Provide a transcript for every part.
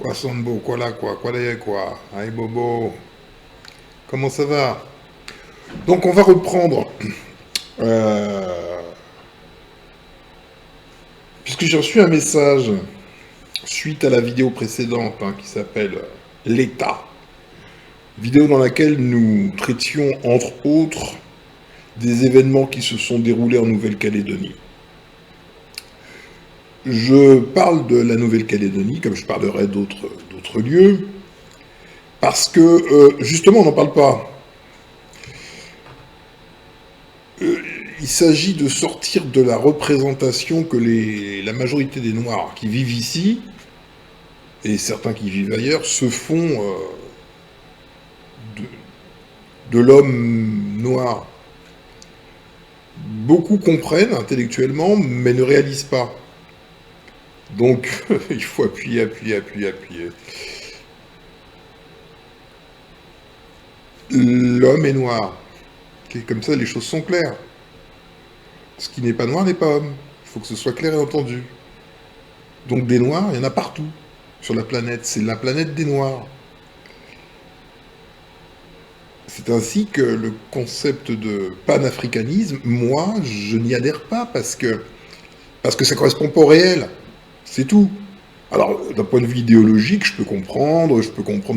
Quoi, Sambo, quoi là, quoi là, quoi. Aïe, Bobo, comment ça va? Donc, on va reprendre, euh, puisque j'ai reçu un message suite à la vidéo précédente qui s'appelle L'État. Vidéo dans laquelle nous traitions, entre autres, des événements qui se sont déroulés en Nouvelle-Calédonie. Je parle de la Nouvelle-Calédonie, comme je parlerai d'autres lieux, parce que, justement, on n'en parle pas. Il s'agit de sortir de la représentation que la majorité des Noirs qui vivent ici, et certains qui vivent ailleurs, se font de l'homme noir. Beaucoup comprennent intellectuellement, mais ne réalisent pas. Donc, il faut appuyer, appuyer, appuyer, appuyer. L'homme est noir. Ok, comme ça, les choses sont claires. Ce qui n'est pas noir n'est pas homme. Il faut que ce soit clair et entendu. Donc des noirs, il y en a partout sur la planète. C'est la planète des noirs. C'est ainsi que le concept de panafricanisme, moi, je n'y adhère pas parce que ça correspond pas au réel. C'est tout. Alors, d'un point de vue idéologique, je peux comprendre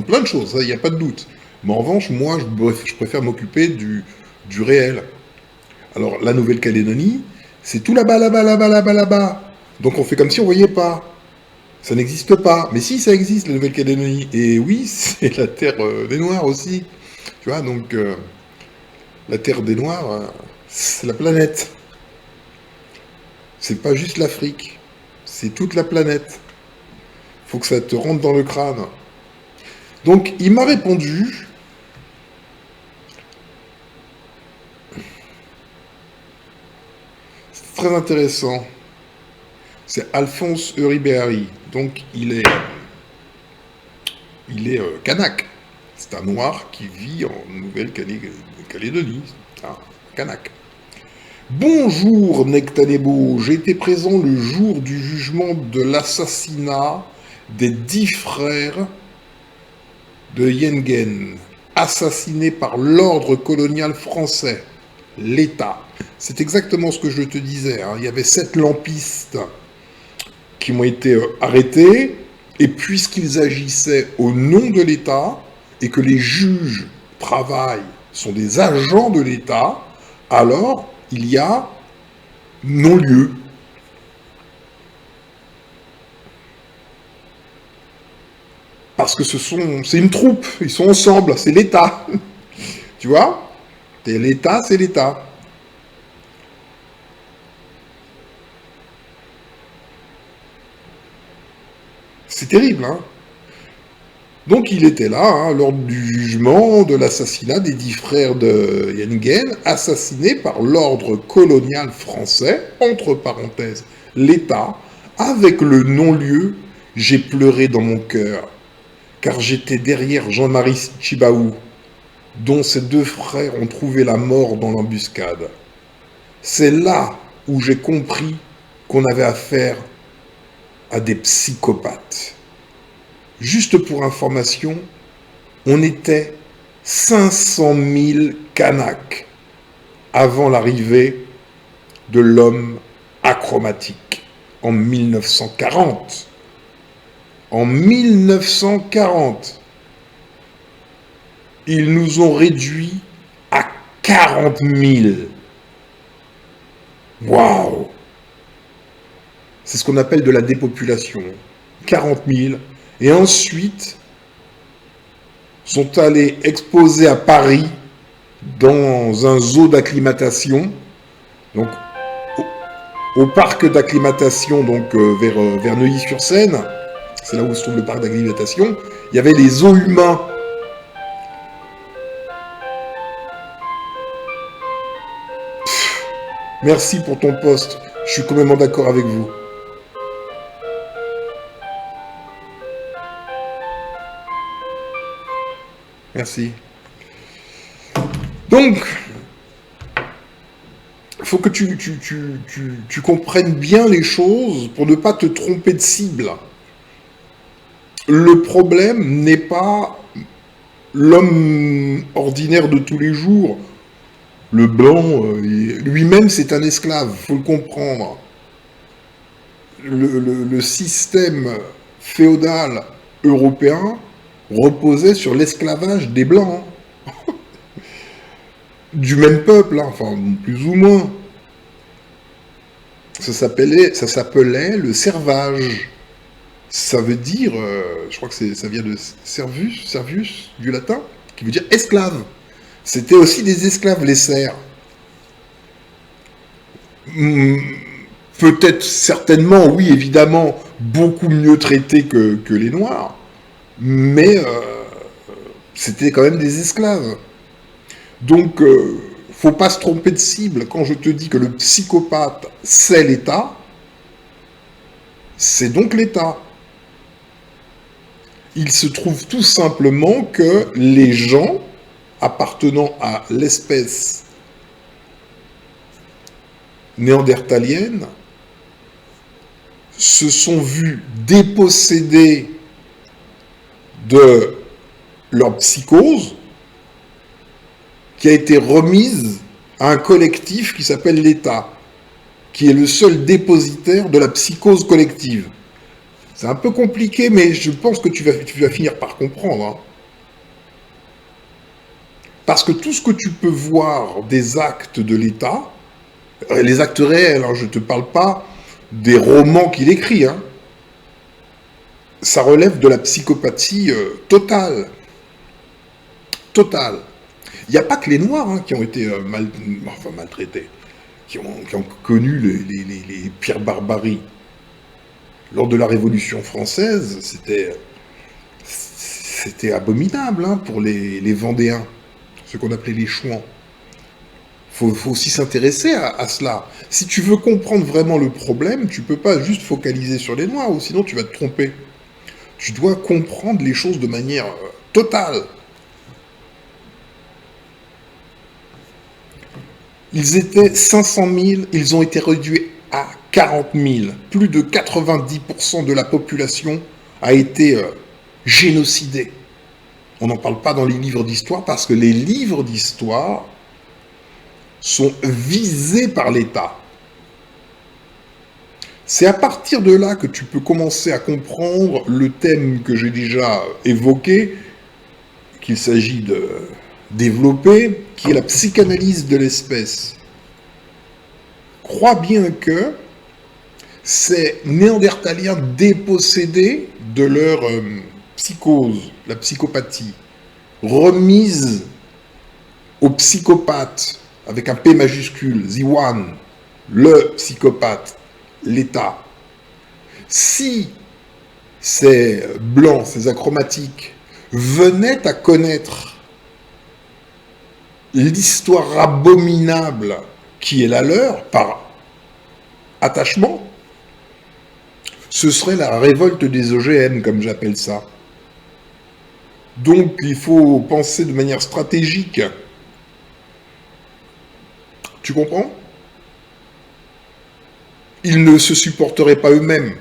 plein de choses, il n'y a pas de doute. Mais en revanche, moi, je préfère m'occuper du réel. Alors, la Nouvelle-Calédonie, c'est tout là-bas, là-bas, là-bas, là-bas, là-bas. Donc on fait comme si on voyait pas. Ça n'existe pas. Mais si, ça existe, la Nouvelle-Calédonie. Et oui, c'est la terre des Noirs aussi. Tu vois, donc la terre des Noirs, c'est la planète. C'est pas juste l'Afrique. C'est toute la planète. Faut que ça te rentre dans le crâne. Donc il m'a répondu, c'est très intéressant. C'est Alphonse Euribehari. Donc il est kanak. C'est un noir qui vit en Nouvelle-Calédonie. Un kanak. Bonjour Nectanebo, j'ai été présent le jour du jugement de l'assassinat des 10 frères de Yengen, assassinés par l'ordre colonial français, l'État. C'est exactement ce que je te disais, hein. Il y avait 7 lampistes qui ont été arrêtés, et puisqu'ils agissaient au nom de l'État, et que les juges travaillent, sont des agents de l'État, alors il y a non-lieu. Parce que c'est une troupe, ils sont ensemble, c'est l'État. Tu vois? Et l'État, c'est l'État. C'est terrible, hein? Donc il était là, hein, lors du jugement de l'assassinat des 10 frères de Yengen, assassinés par l'ordre colonial français, entre parenthèses, l'État, avec le non-lieu, j'ai pleuré dans mon cœur, car j'étais derrière Jean-Marie Tjibaou, dont ses 2 frères ont trouvé la mort dans l'embuscade. C'est là où j'ai compris qu'on avait affaire à des psychopathes. Juste pour information, on était 500 000 Kanaks avant l'arrivée de l'homme achromatique en 1940. En 1940, ils nous ont réduits à 40 000. Waouh! C'est ce qu'on appelle de la dépopulation. 40 000. Et ensuite, sont allés exposer à Paris dans un zoo d'acclimatation, donc au parc d'acclimatation, donc vers Neuilly-sur-Seine, c'est là où se trouve le parc d'acclimatation, il y avait les zoos humains. Merci pour ton poste, je suis complètement d'accord avec vous. Merci. Donc, il faut que tu comprennes bien les choses pour ne pas te tromper de cible. Le problème n'est pas l'homme ordinaire de tous les jours. Le blanc, lui-même, c'est un esclave, faut le comprendre. Le système féodal européen reposait sur l'esclavage des blancs, du même peuple, hein, enfin plus ou moins. Ça s'appelait le servage. Ça veut dire, je crois que ça vient de servus, du latin, qui veut dire esclave. C'était aussi des esclaves, les serfs. Hmm, peut-être, certainement, oui, évidemment, beaucoup mieux traités que les noirs, mais c'était quand même des esclaves. Donc, faut pas se tromper de cible. Quand je te dis que le psychopathe, c'est l'État, c'est donc l'État. Il se trouve tout simplement que les gens appartenant à l'espèce néandertalienne se sont vus dépossédés de leur psychose qui a été remise à un collectif qui s'appelle l'État, qui est le seul dépositaire de la psychose collective. C'est un peu compliqué, mais je pense que tu vas finir par comprendre. Hein. Parce que tout ce que tu peux voir des actes de l'État, les actes réels, hein, je ne te parle pas des romans qu'il écrit, hein, ça relève de la psychopathie totale. Totale. Il n'y a pas que les Noirs hein, qui ont été maltraités, qui ont connu les pires barbaries. Lors de la Révolution française, c'était abominable hein, pour les Vendéens, ce qu'on appelait les Chouans. Faut aussi s'intéresser à cela. Si tu veux comprendre vraiment le problème, tu peux pas juste focaliser sur les Noirs, ou sinon tu vas te tromper. Tu dois comprendre les choses de manière totale. Ils étaient 500 000, ils ont été réduits à 40 000. Plus de 90% de la population a été génocidée. On n'en parle pas dans les livres d'histoire parce que les livres d'histoire sont visés par l'État. C'est à partir de là que tu peux commencer à comprendre le thème que j'ai déjà évoqué, qu'il s'agit de développer, qui est la psychanalyse de l'espèce. Crois bien que ces néandertaliens dépossédés de leur psychose, la psychopathie, remise au psychopathe, avec un P majuscule, The One, le psychopathe, l'État. Si ces blancs, ces achromatiques, venaient à connaître l'histoire abominable qui est la leur, par attachement, ce serait la révolte des OGM, comme j'appelle ça. Donc il faut penser de manière stratégique. Tu comprends? Ils ne se supporteraient pas eux-mêmes.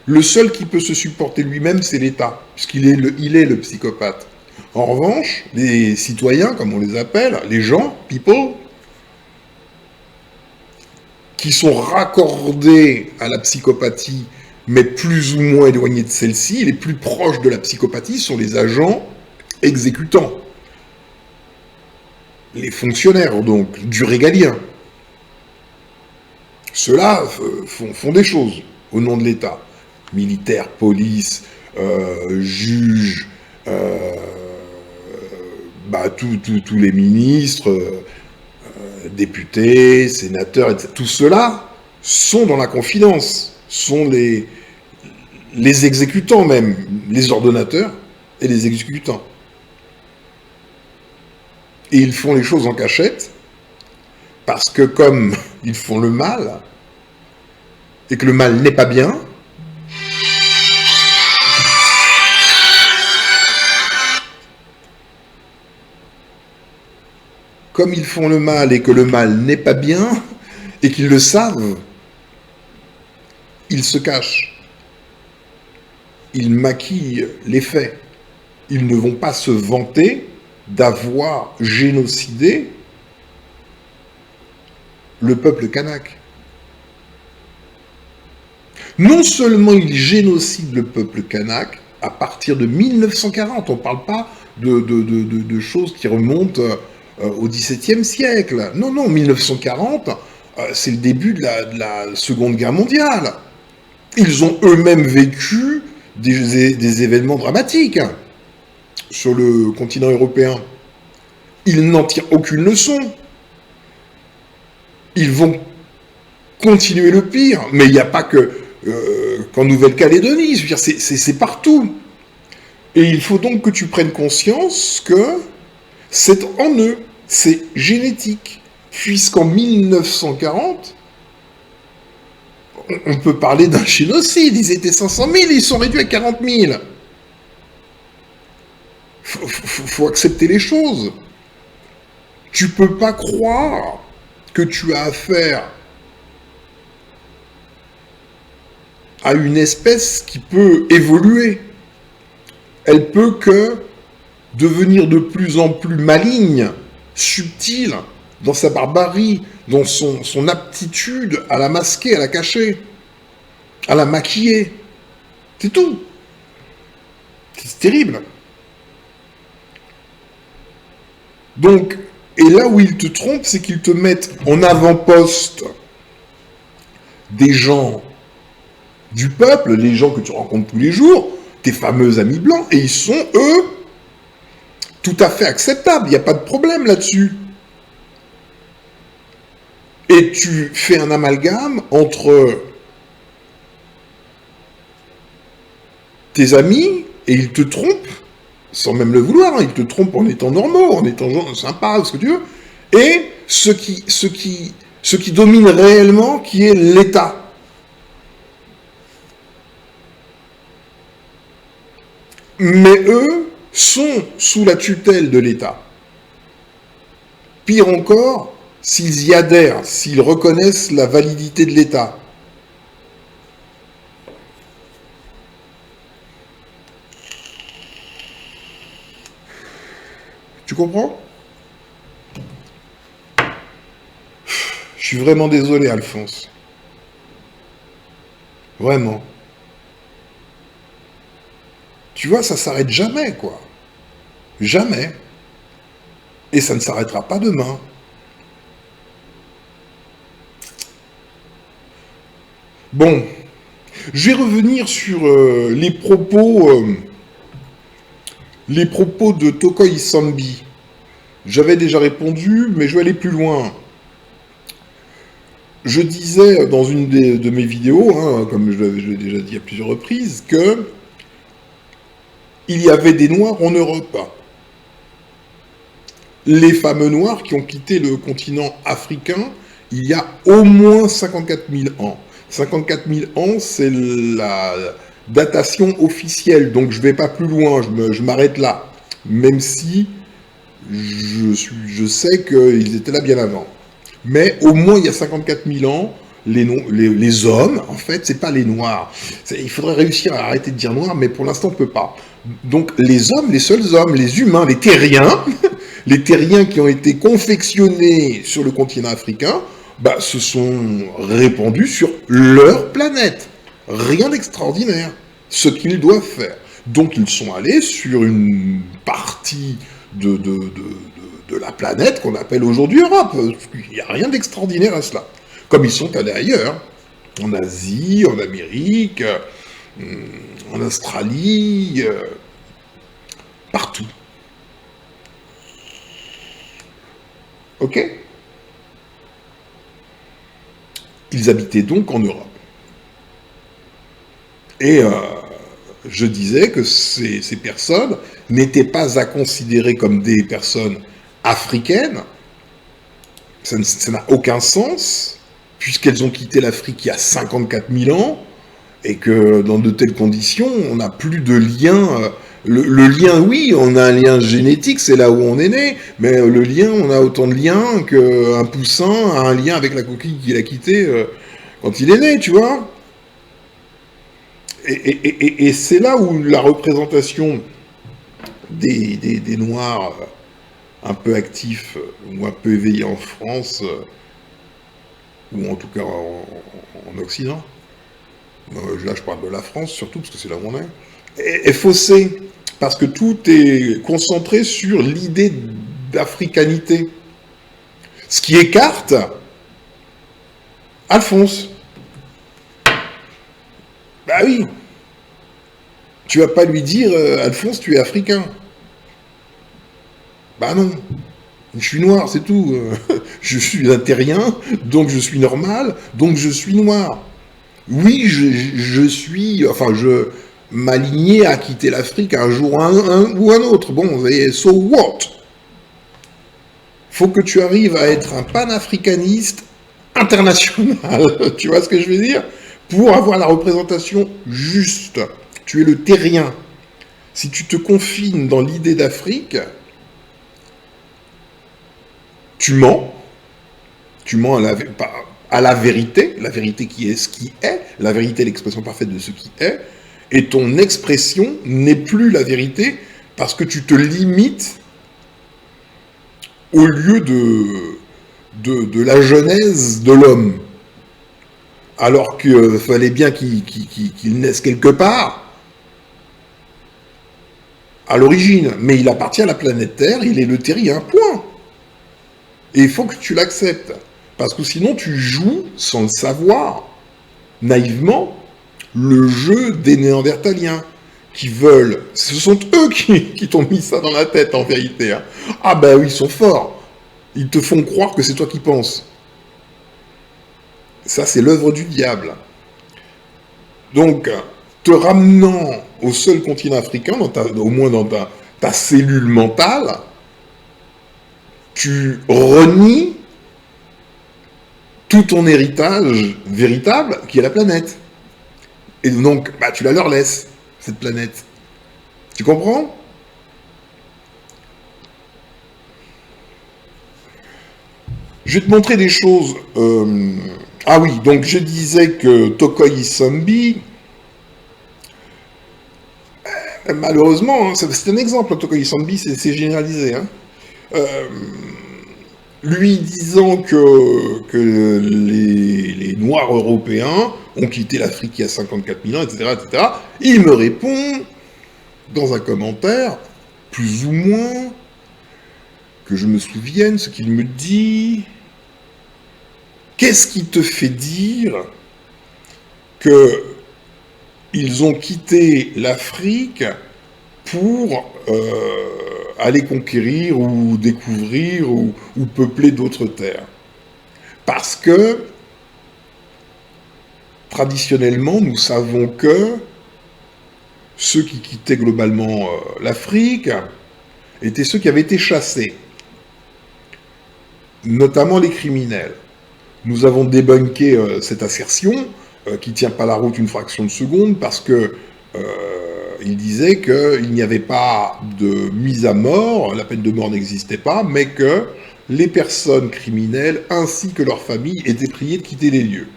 Le seul qui peut se supporter lui-même, c'est l'État, puisqu'il est le psychopathe. En revanche, les citoyens, comme on les appelle, les gens, people, qui sont raccordés à la psychopathie, mais plus ou moins éloignés de celle-ci, les plus proches de la psychopathie sont les agents exécutants. Les fonctionnaires, donc, du régalien. Ceux-là font des choses au nom de l'État. Militaires, police, juges, tous les ministres, députés, sénateurs, etc. Tout cela sont dans la confidence, sont les exécutants même, les ordonnateurs et les exécutants. Et ils font les choses en cachette, parce que comme ils font le mal, et que le mal n'est pas bien, comme ils font le mal et que le mal n'est pas bien, et qu'ils le savent, ils se cachent. ils maquillent les faits. Ils ne vont pas se vanter d'avoir génocidé le peuple kanak. Non seulement ils génocident le peuple kanak à partir de 1940, on ne parle pas de choses qui remontent au XVIIe siècle. Non, non, 1940, c'est le début de la Seconde Guerre mondiale. Ils ont eux-mêmes vécu des événements dramatiques sur le continent européen. Ils n'en tirent aucune leçon. Ils vont continuer le pire, mais il n'y a pas que qu'en Nouvelle-Calédonie, je veux dire, c'est partout. Et il faut donc que tu prennes conscience que c'est en eux, c'est génétique, puisqu'en 1940, on peut parler d'un génocide, ils étaient 500 000, ils sont réduits à 40 000. Faut accepter les choses. Tu peux pas croire que tu as affaire à une espèce qui peut évoluer. Elle peut que devenir de plus en plus maligne, subtile, dans sa barbarie, dans son aptitude à la masquer, à la cacher, à la maquiller. C'est tout. C'est terrible. Donc, et là où ils te trompent, c'est qu'ils te mettent en avant-poste des gens du peuple, les gens que tu rencontres tous les jours, tes fameux amis blancs, et ils sont, eux, tout à fait acceptables, il n'y a pas de problème là-dessus. Et tu fais un amalgame entre tes amis, et ils te trompent, sans même le vouloir, hein, ils te trompent en étant normaux, en étant sympas, ce que tu veux, et ce qui domine réellement, qui est l'État. Mais eux sont sous la tutelle de l'État. Pire encore, s'ils y adhèrent, s'ils reconnaissent la validité de l'État. Tu comprends? Je suis vraiment désolé, Alphonse. Vraiment. Tu vois, ça s'arrête jamais, quoi. Jamais. Et ça ne s'arrêtera pas demain. Bon, je vais revenir sur les propos de Toko Isambi. J'avais déjà répondu, mais je vais aller plus loin. Je disais dans une de mes vidéos, hein, comme je l'ai déjà dit à plusieurs reprises, que il y avait des Noirs en Europe. Les fameux Noirs qui ont quitté le continent africain il y a au moins 54 000 ans. 54 000 ans, c'est la datation officielle, donc je ne vais pas plus loin, je m'arrête là. Même si je sais qu'ils étaient là bien avant. Mais au moins il y a 54 000 ans, les hommes, en fait, c'est pas les Noirs. Il faudrait réussir à arrêter de dire Noirs, mais pour l'instant on ne peut pas. Donc les hommes, les seuls hommes, les humains, les terriens, les terriens qui ont été confectionnés sur le continent africain, bah, se sont répandus sur leur planète. Rien d'extraordinaire. Ce qu'ils doivent faire. Donc ils sont allés sur une partie de la planète qu'on appelle aujourd'hui Europe. Il n'y a rien d'extraordinaire à cela. Comme ils sont allés ailleurs. En Asie, en Amérique, en Australie, partout. Ok? Ils habitaient donc en Europe. Et je disais que ces personnes n'étaient pas à considérer comme des personnes africaines. Ça n'a aucun sens, puisqu'elles ont quitté l'Afrique il y a 54 000 ans, et que dans de telles conditions, on n'a plus de lien. Le lien, oui, on a un lien génétique, c'est là où on est né, mais le lien, on a autant de liens qu'un poussin a un lien avec la coquille qu'il a quittée quand il est né, tu vois. Et c'est là où la représentation des Noirs un peu actifs ou un peu éveillés en France, ou en tout cas en Occident, là je parle de la France surtout, parce que c'est là où on est faussée, parce que tout est concentré sur l'idée d'africanité. Ce qui écarte Alphonse. Bah oui, tu vas pas lui dire Alphonse, tu es africain. Bah non, je suis noir, c'est tout. Je suis un terrien, donc je suis normal, donc je suis noir. Oui, je suis, enfin, je m'alignais à quitter l'Afrique un jour ou un autre. Bon, vous voyez, so what? Faut que tu arrives à être un panafricaniste international. Tu vois ce que je veux dire? Pour avoir la représentation juste. Tu es le terrien. Si tu te confines dans l'idée d'Afrique, tu mens. Tu mens à la vérité qui est ce qui est, la vérité est l'expression parfaite de ce qui est, et ton expression n'est plus la vérité parce que tu te limites au lieu de la genèse de l'homme. Alors qu'il fallait bien qu'il naisse quelque part, à l'origine. Mais il appartient à la planète Terre, il est le terrien, point. Et il faut que tu l'acceptes. Parce que sinon, tu joues, sans le savoir, naïvement, le jeu des Néandertaliens, qui veulent... Ce sont eux qui t'ont mis ça dans la tête, en vérité. Hein. Ah ben oui, ils sont forts. Ils te font croire que c'est toi qui penses. Ça, c'est l'œuvre du diable. Donc, te ramenant au seul continent africain, au moins dans ta cellule mentale, tu renies tout ton héritage véritable qui est la planète. Et donc, bah, tu la leur laisses, cette planète. Tu comprends? Je vais te montrer des choses. Ah oui, donc je disais que Tokoi Isambi, malheureusement, hein, c'est un exemple, Tokoi Isambi, c'est généralisé. Hein. Lui disant que les Noirs européens ont quitté l'Afrique il y a 54 000 ans, etc., il me répond, dans un commentaire, plus ou moins, que je me souvienne ce qu'il me dit. Qu'est-ce qui te fait dire qu'ils ont quitté l'Afrique pour aller conquérir ou découvrir ou peupler d'autres terres? Parce que, traditionnellement, nous savons que ceux qui quittaient globalement l'Afrique étaient ceux qui avaient été chassés, notamment les criminels. Nous avons débunké cette assertion qui ne tient pas la route une fraction de seconde parce que il disait qu'il n'y avait pas de mise à mort, la peine de mort n'existait pas, mais que les personnes criminelles ainsi que leurs familles étaient priées de quitter les lieux.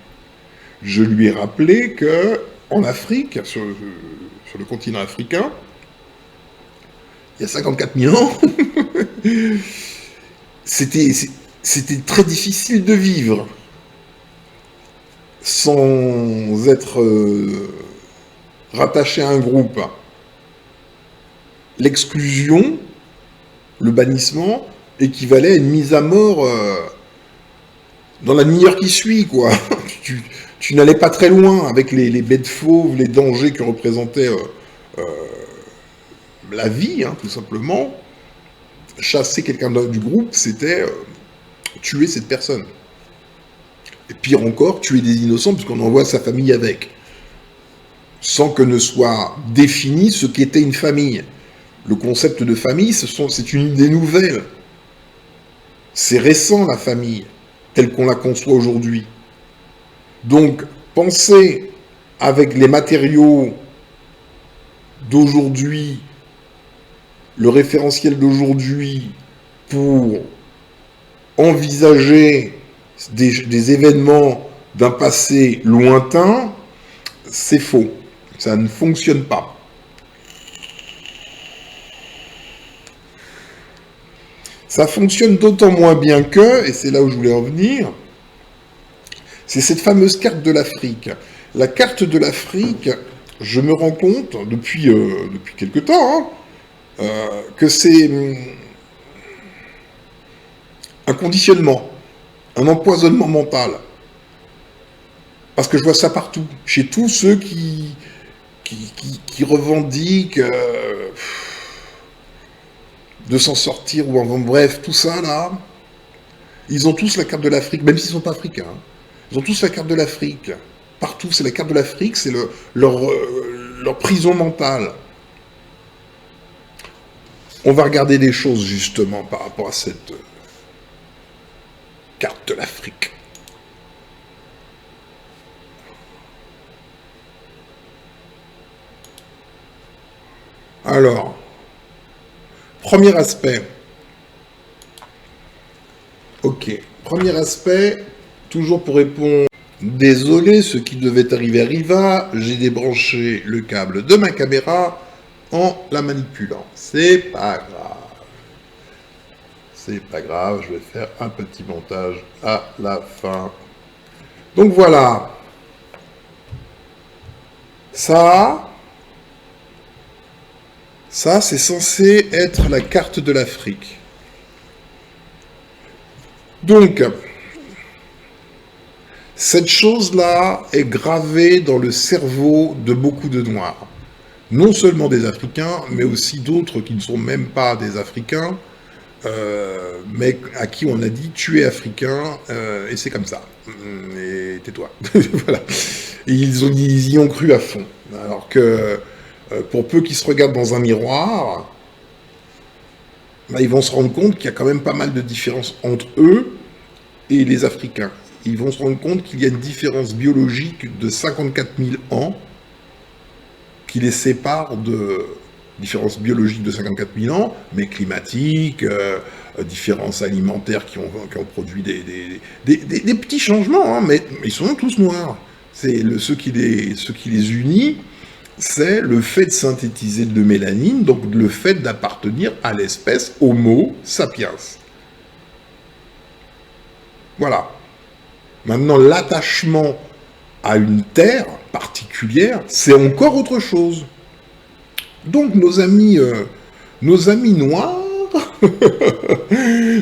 Je lui ai rappelé que en Afrique, sur le continent africain, il y a 54 000 ans, c'était très difficile de vivre sans être rattaché à un groupe. L'exclusion, le bannissement, équivalait à une mise à mort dans la demi-heure qui suit, quoi. Tu n'allais pas très loin avec les bêtes fauves, les dangers que représentait la vie, hein, tout simplement. Chasser quelqu'un du groupe, c'était tuer cette personne. Et pire encore, tuer des innocents, puisqu'on envoie sa famille avec. Sans que ne soit défini ce qu'était une famille. Le concept de famille, c'est une idée nouvelle. C'est récent, la famille, telle qu'on la conçoit aujourd'hui. Donc, penser avec les matériaux d'aujourd'hui, le référentiel d'aujourd'hui, pour envisager des événements d'un passé lointain, c'est faux. Ça ne fonctionne pas. Ça fonctionne d'autant moins bien que, et c'est là où je voulais en venir, c'est cette fameuse carte de l'Afrique. La carte de l'Afrique, je me rends compte, depuis quelque temps, que c'est un conditionnement, un empoisonnement mental. Parce que je vois ça partout, chez tous ceux qui revendiquent de s'en sortir, ou enfin bref, tout ça là, ils ont tous la carte de l'Afrique, même s'ils ne sont pas africains. Hein. Ils ont tous la carte de l'Afrique. Partout, c'est la carte de l'Afrique, c'est leur prison mentale. On va regarder des choses justement par rapport à cette carte de l'Afrique. Alors, premier aspect. Ok. Premier aspect, toujours pour répondre. Désolé, ce qui devait arriver arriva. J'ai débranché le câble de ma caméra en la manipulant. C'est pas grave. C'est pas grave, je vais faire un petit montage à la fin. Donc voilà. Ça, c'est censé être la carte de l'Afrique. Donc, cette chose-là est gravée dans le cerveau de beaucoup de Noirs. Non seulement des Africains, mais aussi d'autres qui ne sont même pas des Africains, mais à qui on a dit « tu es Africain, et c'est comme ça, et tais-toi ». Voilà. Et ils y ont cru à fond. Alors que, pour peu qu'ils se regardent dans un miroir, bah, ils vont se rendre compte qu'il y a quand même pas mal de différences entre eux et les Africains. Ils vont se rendre compte qu'il y a une différence biologique de 54 000 ans qui les sépare de différences biologiques de 54 000 ans, mais climatiques, différences alimentaires qui ont produit des petits changements, hein, mais ils sont tous noirs. Ce qui les unit, c'est le fait de synthétiser de mélanine, donc le fait d'appartenir à l'espèce Homo sapiens. Voilà. Maintenant, l'attachement à une terre particulière, c'est encore autre chose. Donc, nos amis noirs,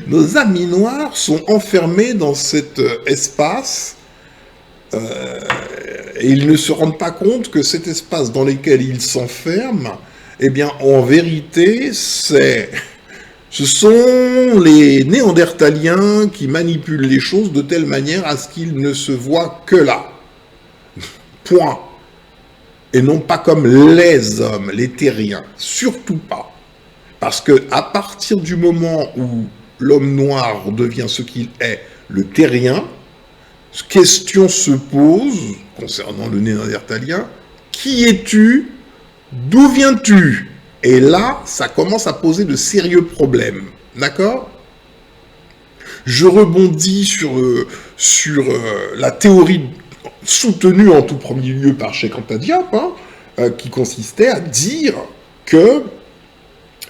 nos amis noirs sont enfermés dans cet espace et ils ne se rendent pas compte que cet espace dans lequel ils s'enferment, eh bien, en vérité, ce sont les Néandertaliens qui manipulent les choses de telle manière à ce qu'ils ne se voient que là. Point. Et non pas comme les hommes, les terriens. Surtout pas. Parce que à partir du moment où l'homme noir devient ce qu'il est, le terrien, question se pose, concernant le Néandertalien, qui es-tu? D'où viens-tu? Et là, ça commence à poser de sérieux problèmes. D'accord? Je rebondis sur la théorie soutenue en tout premier lieu par Cheikh Anta Diop, qui consistait à dire que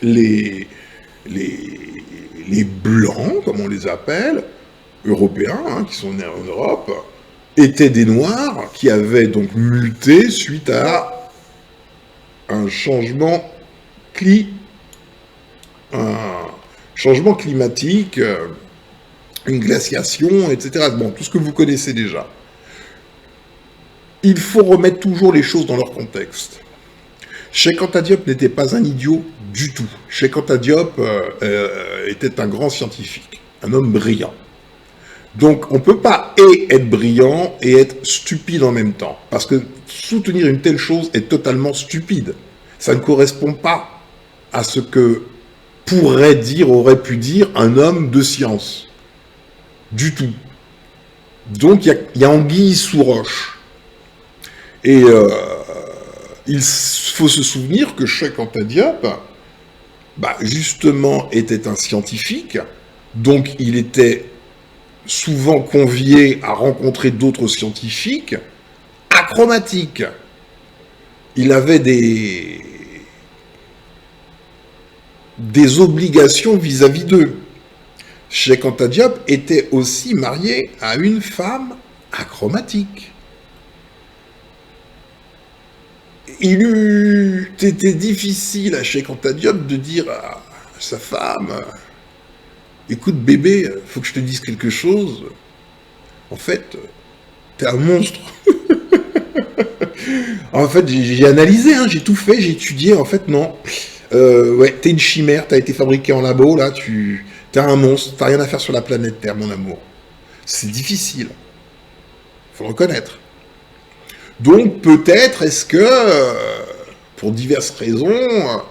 les blancs, comme on les appelle, européens, qui sont nés en Europe, étaient des noirs qui avaient donc muté suite à un changement climatique, une glaciation, etc. Bon, tout ce que vous connaissez déjà. Il faut remettre toujours les choses dans leur contexte. Cheikh Anta Diop n'était pas un idiot du tout. Cheikh Anta Diop était un grand scientifique, un homme brillant. Donc on ne peut pas être brillant et être stupide en même temps. Parce que soutenir une telle chose est totalement stupide. Ça ne correspond pas à ce que aurait pu dire un homme de science. Du tout. Donc il y a anguille sous roche. Et il faut se souvenir que Cheikh Anta Diop, justement, était un scientifique, donc il était souvent convié à rencontrer d'autres scientifiques achromatiques. il avait des obligations vis-à-vis d'eux. Cheikh Anta Diop était aussi marié à une femme achromatique. Il eût été difficile à Cheikh Anta Diop de dire à sa femme, écoute bébé, faut que je te dise quelque chose. En fait, t'es un monstre. En fait, j'ai analysé, hein, j'ai tout fait, j'ai étudié. En fait, non. Ouais, t'es une chimère, t'as été fabriqué en labo, là, t'es un monstre, t'as rien à faire sur la planète Terre, mon amour. C'est difficile. Faut le reconnaître. Donc, peut-être, est-ce que, pour diverses raisons,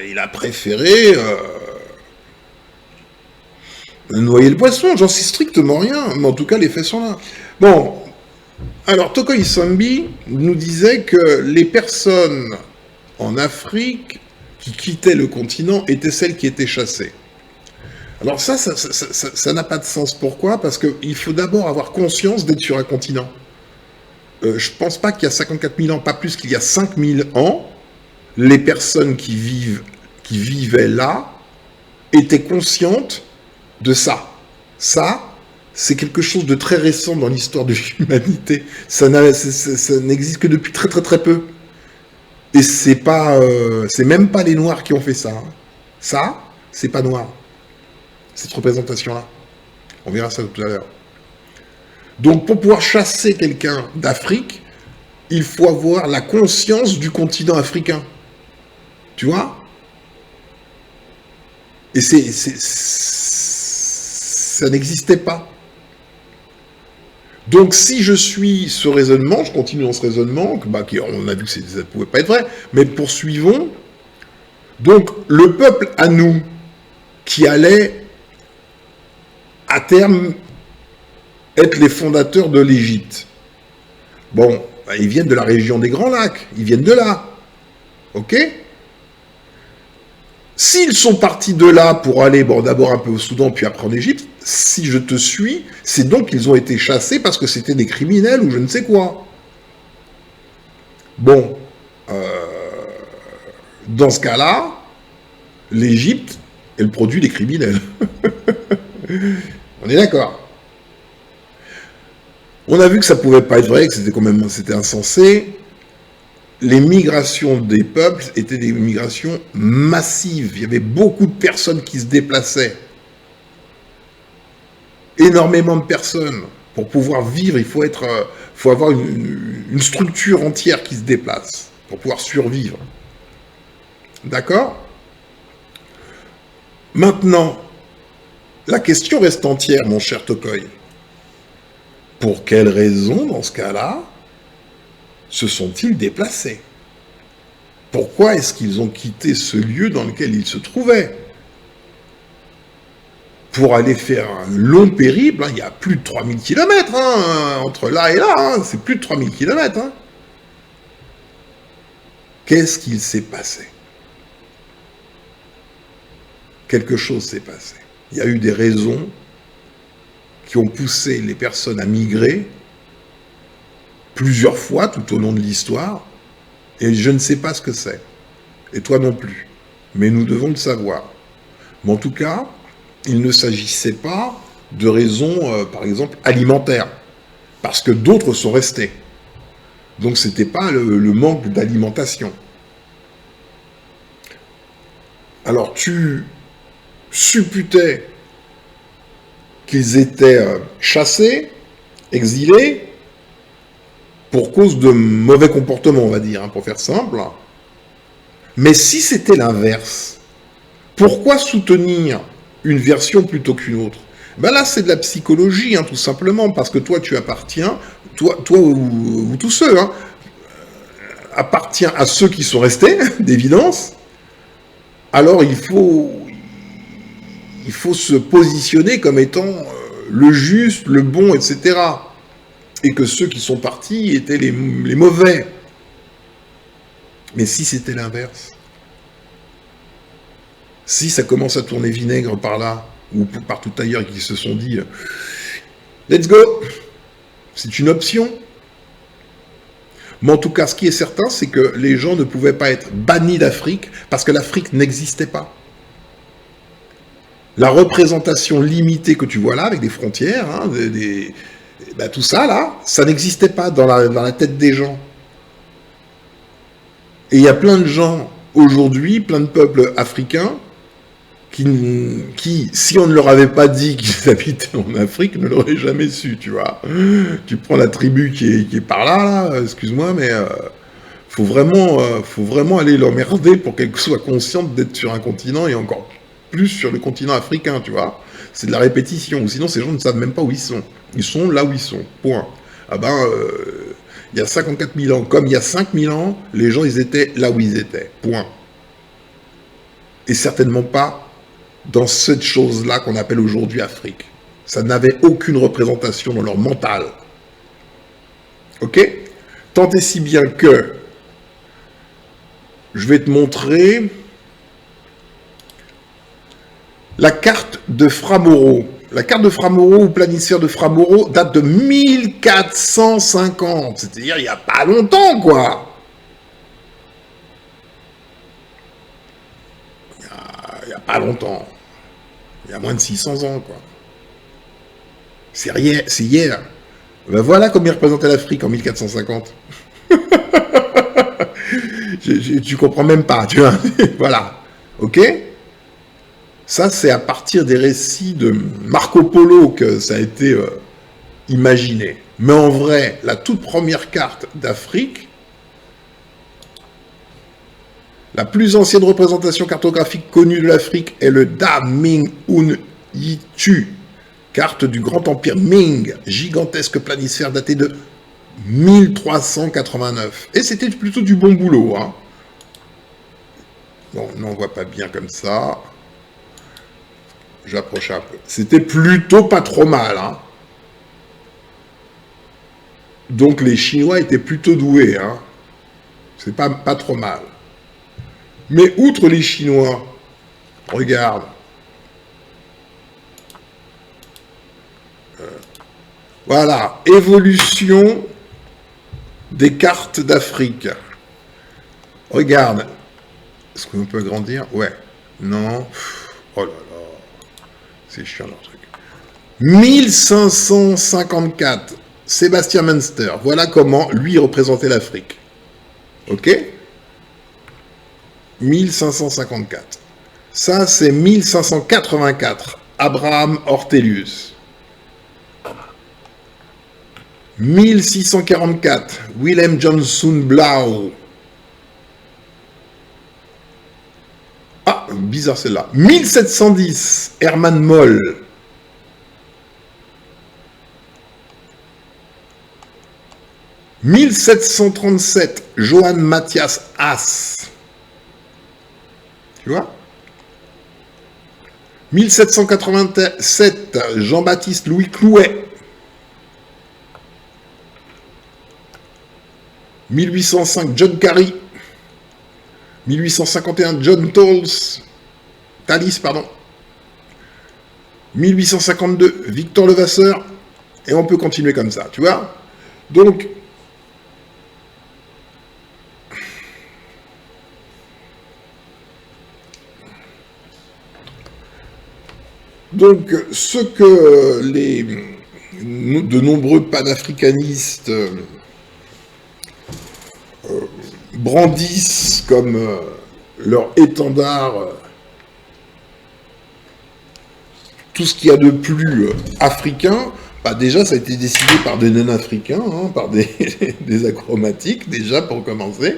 il a préféré noyer le poisson. J'en sais strictement rien, mais en tout cas, les faits sont là. Bon, alors, Toko Isambi nous disait que les personnes en Afrique qui quittaient le continent étaient celles qui étaient chassées. Alors ça n'a pas de sens. Pourquoi? Parce qu'il faut d'abord avoir conscience d'être sur un continent. Je pense pas qu'il y a 54 000 ans, pas plus qu'il y a 5 000 ans, les personnes qui vivaient là étaient conscientes de ça. Ça, c'est quelque chose de très récent dans l'histoire de l'humanité. Ça n'existe que depuis très très très peu. Et c'est même pas les Noirs qui ont fait ça. Hein. Ça, c'est pas noir. Cette représentation-là. On verra ça tout à l'heure. Donc, pour pouvoir chasser quelqu'un d'Afrique, il faut avoir la conscience du continent africain. Tu vois? Et ça n'existait pas. Donc, si je suis ce raisonnement, je continue dans ce raisonnement, on a vu que ça ne pouvait pas être vrai, mais poursuivons. Donc, le peuple à nous, qui allait à terme être les fondateurs de l'Égypte. Bon, ils viennent de la région des Grands Lacs, ils viennent de là. Ok? S'ils sont partis de là pour aller, d'abord un peu au Soudan, puis après en Égypte, si je te suis, c'est donc qu'ils ont été chassés parce que c'était des criminels ou je ne sais quoi. Bon, dans ce cas-là, l'Égypte est le produit des criminels. On est d'accord. On a vu que ça pouvait pas être vrai, que c'était insensé. Les migrations des peuples étaient des migrations massives. Il y avait beaucoup de personnes qui se déplaçaient. Énormément de personnes. Pour pouvoir vivre, il faut avoir une structure entière qui se déplace pour pouvoir survivre. D'accord? Maintenant, la question reste entière, mon cher Tokoy. Pour quelles raisons, dans ce cas-là, se sont-ils déplacés? Pourquoi est-ce qu'ils ont quitté ce lieu dans lequel ils se trouvaient? Pour aller faire un long périple, il y a plus de 3000 km entre là et là, c'est plus de 3000 km. Qu'est-ce qu'il s'est passé? Quelque chose s'est passé. Il y a eu des raisons qui ont poussé les personnes à migrer plusieurs fois tout au long de l'histoire, et je ne sais pas ce que c'est. Et toi non plus. Mais nous devons le savoir. Mais en tout cas, il ne s'agissait pas de raisons, par exemple, alimentaires, parce que d'autres sont restés. Donc ce n'était pas le manque d'alimentation. Alors tu supputais qu'ils étaient chassés, exilés, pour cause de mauvais comportements, on va dire, pour faire simple. Mais si c'était l'inverse, pourquoi soutenir une version plutôt qu'une autre? Là, c'est de la psychologie, tout simplement, parce que toi, tu appartiens, toi ou tous ceux, appartient à ceux qui sont restés, d'évidence. Alors, il faut se positionner comme étant le juste, le bon, etc. Et que ceux qui sont partis étaient les mauvais. Mais si c'était l'inverse, si ça commence à tourner vinaigre par là, ou partout ailleurs, qui se sont dit « Let's go !» C'est une option. Mais en tout cas, ce qui est certain, c'est que les gens ne pouvaient pas être bannis d'Afrique parce que l'Afrique n'existait pas. La représentation limitée que tu vois là, avec des frontières, hein, ben, tout ça là, ça n'existait pas dans la tête des gens. Et il y a plein de gens aujourd'hui, plein de peuples africains, qui, si on ne leur avait pas dit qu'ils habitaient en Afrique, ne l'auraient jamais su, tu vois. Tu prends la tribu qui est par là, excuse-moi, mais faut vraiment aller l'emmerder pour qu'elle soit consciente d'être sur un continent et encore plus sur le continent africain, tu vois. C'est de la répétition, ou sinon ces gens ne savent même pas où ils sont. Ils sont là où ils sont, point. Ah ben, il y a 54 000 ans, comme il y a 5 000 ans, les gens, ils étaient là où ils étaient, point. Et certainement pas dans cette chose-là qu'on appelle aujourd'hui Afrique. Ça n'avait aucune représentation dans leur mental. Ok? Tant et si bien que je vais te montrer la carte de Framoro. La carte de Framoro ou planisphère de Framoro date de 1450. C'est-à-dire il n'y a pas longtemps, quoi. Il n'y a pas longtemps. Il y a moins de 600 ans, quoi. C'est hier. Ben voilà comment il représentait l'Afrique en 1450. Tu comprends même pas, tu vois. Voilà. Ok? Ça, c'est à partir des récits de Marco Polo que ça a été imaginé. Mais en vrai, la toute première carte d'Afrique, la plus ancienne représentation cartographique connue de l'Afrique est le Da Ming Un Yitu, carte du grand empire Ming, gigantesque planisphère daté de 1389. Et c'était plutôt du bon boulot, hein. Bon, non, on voit pas bien comme ça. J'approche un peu. C'était plutôt pas trop mal, hein. Donc les Chinois étaient plutôt doués, hein. C'est pas trop mal. Mais outre les Chinois, regarde. Voilà, évolution des cartes d'Afrique. Regarde. Est-ce qu'on peut agrandir? Ouais. Non. Oh là là. C'est chiant leur truc. 1554. Sébastien Münster. Voilà comment lui représentait l'Afrique. Ok? 1554. Ça, c'est 1584. Abraham Ortelius. 1644. Willem Johnson Blau. Ah, bizarre celle-là. 1710. Hermann Moll. 1737. Johann Matthias Haas. Tu vois? 1787, Jean-Baptiste Louis Clouet. 1805, John Carey. 1851, John Tallis, pardon. 1852, Victor Levasseur. Et on peut continuer comme ça, tu vois? Donc, ce que de nombreux panafricanistes brandissent comme leur étendard, tout ce qu'il y a de plus africain, bah déjà ça a été décidé par des non-africains, hein, par des acromatiques déjà pour commencer,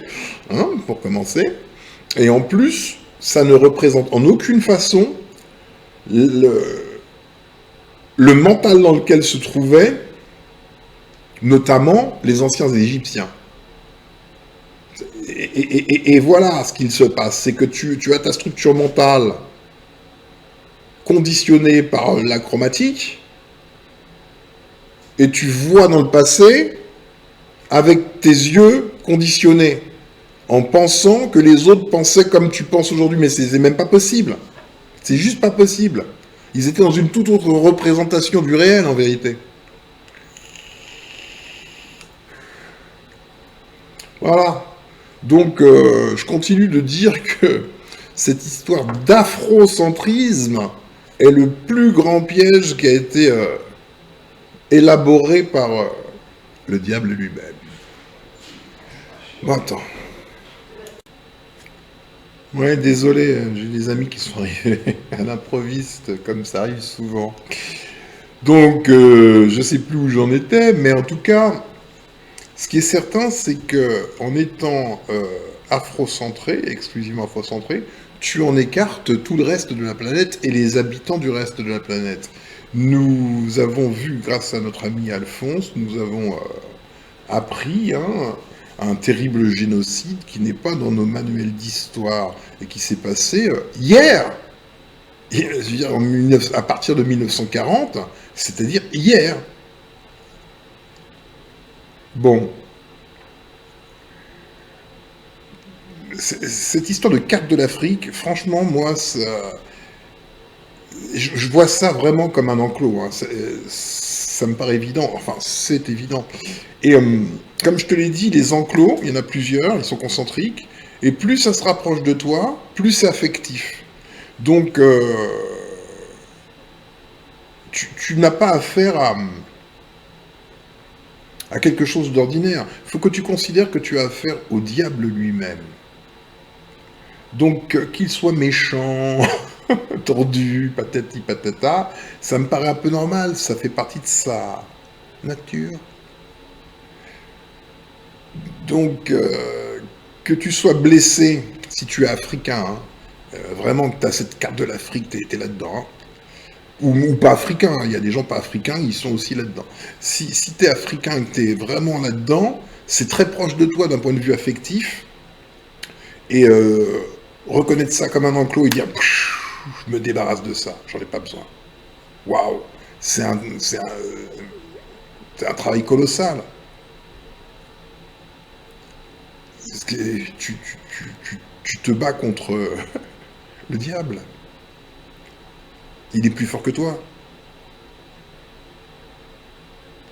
et en plus ça ne représente en aucune façon le mental dans lequel se trouvaient notamment les anciens Égyptiens. Et voilà ce qu'il se passe, c'est que tu as ta structure mentale conditionnée par la chromatique, et tu vois dans le passé avec tes yeux conditionnés, en pensant que les autres pensaient comme tu penses aujourd'hui, mais c'est même pas possible. C'est juste pas possible. Ils étaient dans une toute autre représentation du réel, en vérité. Voilà. Donc, je continue de dire que cette histoire d'afrocentrisme est le plus grand piège qui a été élaboré par le diable lui-même. Bon, attends. Ouais, désolé, j'ai des amis qui sont arrivés à l'improviste, comme ça arrive souvent. Donc, je sais plus où j'en étais, mais en tout cas, ce qui est certain, c'est que en étant afrocentré, exclusivement afrocentré, tu en écartes tout le reste de la planète et les habitants du reste de la planète. Nous avons vu, grâce à notre ami Alphonse, nous avons appris un terrible génocide qui n'est pas dans nos manuels d'histoire et qui s'est passé hier. Je veux dire, à partir de 1940, c'est-à-dire hier. Bon, cette histoire de carte de l'Afrique, franchement, moi, je vois ça vraiment comme un enclos. Hein. Ça me paraît évident. Enfin, c'est évident. Et comme je te l'ai dit, les enclos, il y en a plusieurs, ils sont concentriques. Et plus ça se rapproche de toi, plus c'est affectif. Donc, tu n'as pas affaire à quelque chose d'ordinaire. Il faut que tu considères que tu as affaire au diable lui-même. Donc, qu'il soit méchant, tordu, patati patata, ça me paraît un peu normal, ça fait partie de sa nature. Donc, que tu sois blessé, si tu es africain, hein, vraiment que tu as cette carte de l'Afrique, tu es là-dedans, hein, ou pas africain, hein, il y a des gens pas africains, ils sont aussi là-dedans. Si tu es africain et que tu es vraiment là-dedans, c'est très proche de toi d'un point de vue affectif, et reconnaître ça comme un enclos et dire je me débarrasse de ça, j'en ai pas besoin. Waouh, c'est un travail colossal. Parce que tu te bats contre le diable. Il est plus fort que toi.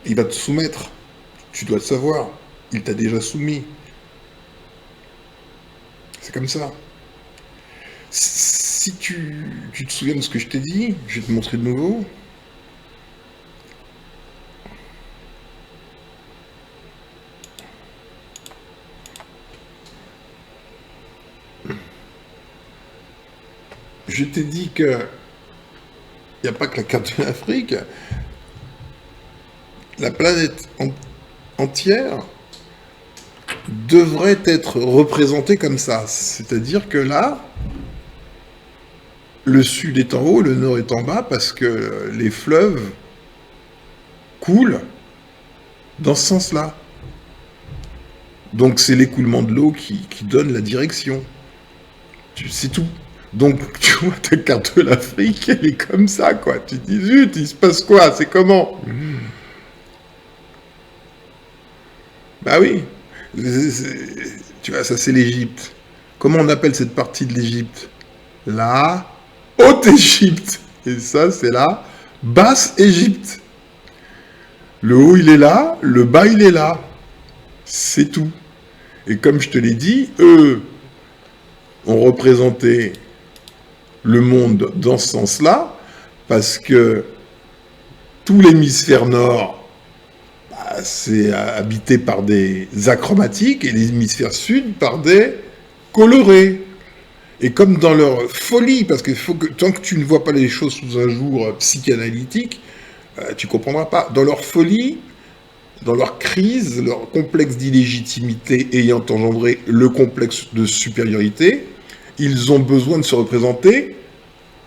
Il va te soumettre. Tu dois le savoir. Il t'a déjà soumis. C'est comme ça. Si tu te souviens de ce que je t'ai dit, je vais te montrer de nouveau. Je t'ai dit que il n'y a pas que la carte de l'Afrique. La planète entière devrait être représentée comme ça. C'est-à-dire que là, le sud est en haut, le nord est en bas, parce que les fleuves coulent dans ce sens-là. Donc c'est l'écoulement de l'eau qui donne la direction. C'est tout. Donc, tu vois, ta carte de l'Afrique, elle est comme ça, quoi. Tu te dis, zut, il se passe quoi? C'est comment? Bah oui. Tu vois, ça c'est l'Égypte. Comment on appelle cette partie de l'Égypte? La Haute-Égypte. Et ça, c'est la Basse-Égypte. Le haut, il est là, le bas, il est là. C'est tout. Et comme je te l'ai dit, eux ont représenté le monde dans ce sens-là, parce que tout l'hémisphère nord, bah, c'est habité par des achromatiques, et l'hémisphère sud par des colorés. Et comme dans leur folie, parce que tant que tu ne vois pas les choses sous un jour psychanalytique, tu comprendras pas. Dans leur folie, dans leur crise, leur complexe d'illégitimité ayant engendré le complexe de supériorité, ils ont besoin de se représenter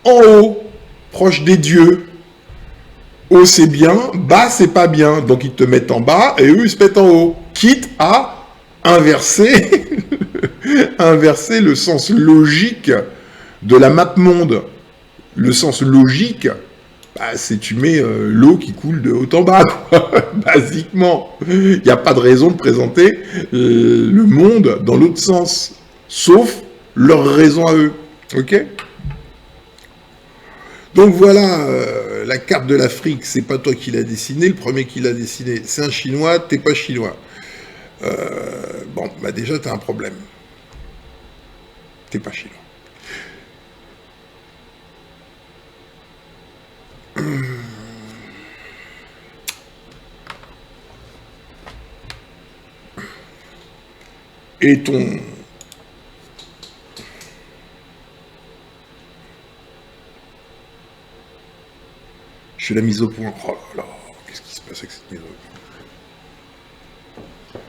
en haut, proche des dieux. Haut c'est bien, bas c'est pas bien. Donc ils te mettent en bas et eux ils se mettent en haut. Quitte à inverser, inverser le sens logique de la map monde. Le sens logique, bah, c'est tu mets l'eau qui coule de haut en bas, quoi. Basiquement. Il n'y a pas de raison de présenter le monde dans l'autre sens. Sauf leur raison à eux. Ok? Donc voilà, la carte de l'Afrique, c'est pas toi qui l'as dessinée, le premier qui l'a dessinée, c'est un Chinois, t'es pas chinois. Bon, bah déjà, t'as un problème. T'es pas chinois. Et ton... Je fais la mise au point. Oh là là, qu'est-ce qui se passe avec cette mise au point?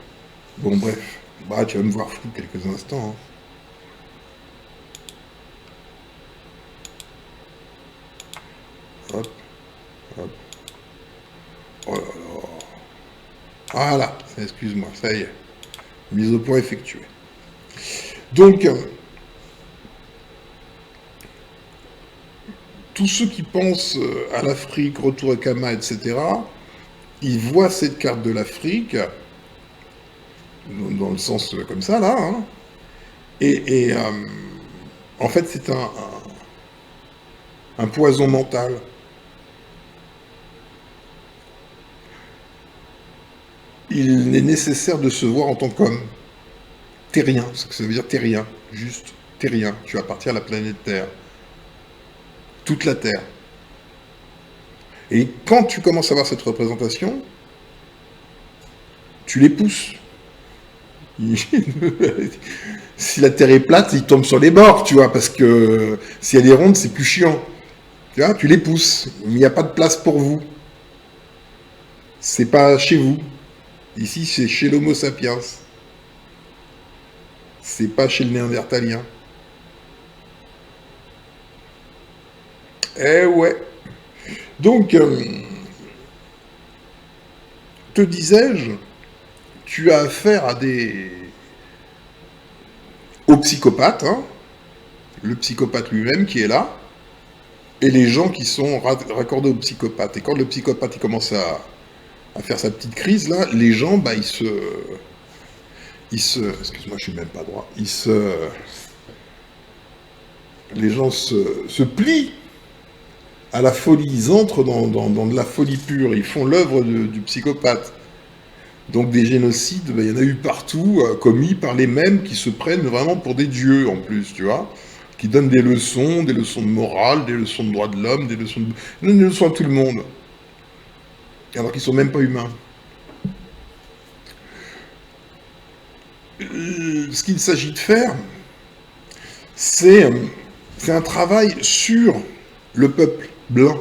Bon, bref. Bah, tu vas me voir flou quelques instants. Hein. Hop, hop. Oh là là. Voilà, excuse-moi, ça y est. Mise au point effectuée. Donc, tous ceux qui pensent à l'Afrique, retour à Kama, etc., ils voient cette carte de l'Afrique, dans le sens comme ça, là, hein, et en fait, c'est un poison mental. Il est nécessaire de se voir en tant qu'homme. Terrien, ce que ça veut dire terrien, juste terrien. Tu appartiens à la planète Terre. Toute la Terre. Et quand tu commences à voir cette représentation, tu les pousses. Si la Terre est plate, ils tombent sur les bords, tu vois, parce que si elle est ronde, c'est plus chiant. Tu vois, tu les pousses. Il n'y a pas de place pour vous. C'est pas chez vous. Ici, c'est chez l'Homo sapiens. C'est pas chez le Néandertalien. Eh ouais. Donc, te disais-je, tu as affaire à aux psychopathes, hein, le psychopathe lui-même qui est là, et les gens qui sont raccordés au psychopathe. Et quand le psychopathe il commence à faire sa petite crise, là, les gens, bah, excuse-moi, je suis même pas droit, les gens se plient à la folie, ils entrent dans de la folie pure, ils font l'œuvre du psychopathe. Donc des génocides, ben, il y en a eu partout, commis par les mêmes qui se prennent vraiment pour des dieux en plus, tu vois, qui donnent des leçons de morale, des leçons de droits de l'homme, ils donnent des leçons à tout le monde, alors qu'ils sont même pas humains. Ce qu'il s'agit de faire, c'est un travail sur le peuple blanc.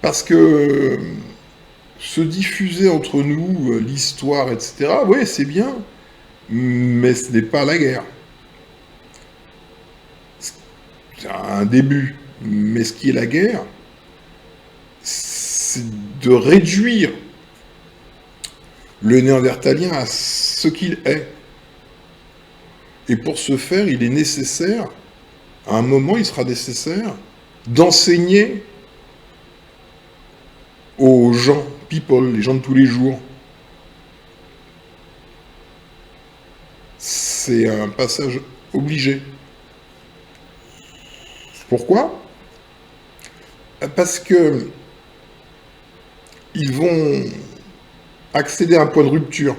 Parce que se diffuser entre nous l'histoire, etc., oui, c'est bien, mais ce n'est pas la guerre. C'est un début. Mais ce qui est la guerre, c'est de réduire le néandertalien à ce qu'il est. Et pour ce faire, il est nécessaire, à un moment, il sera nécessaire d'enseigner aux gens, people, les gens de tous les jours. C'est un passage obligé. Pourquoi? Parce que ils vont accéder à un point de rupture.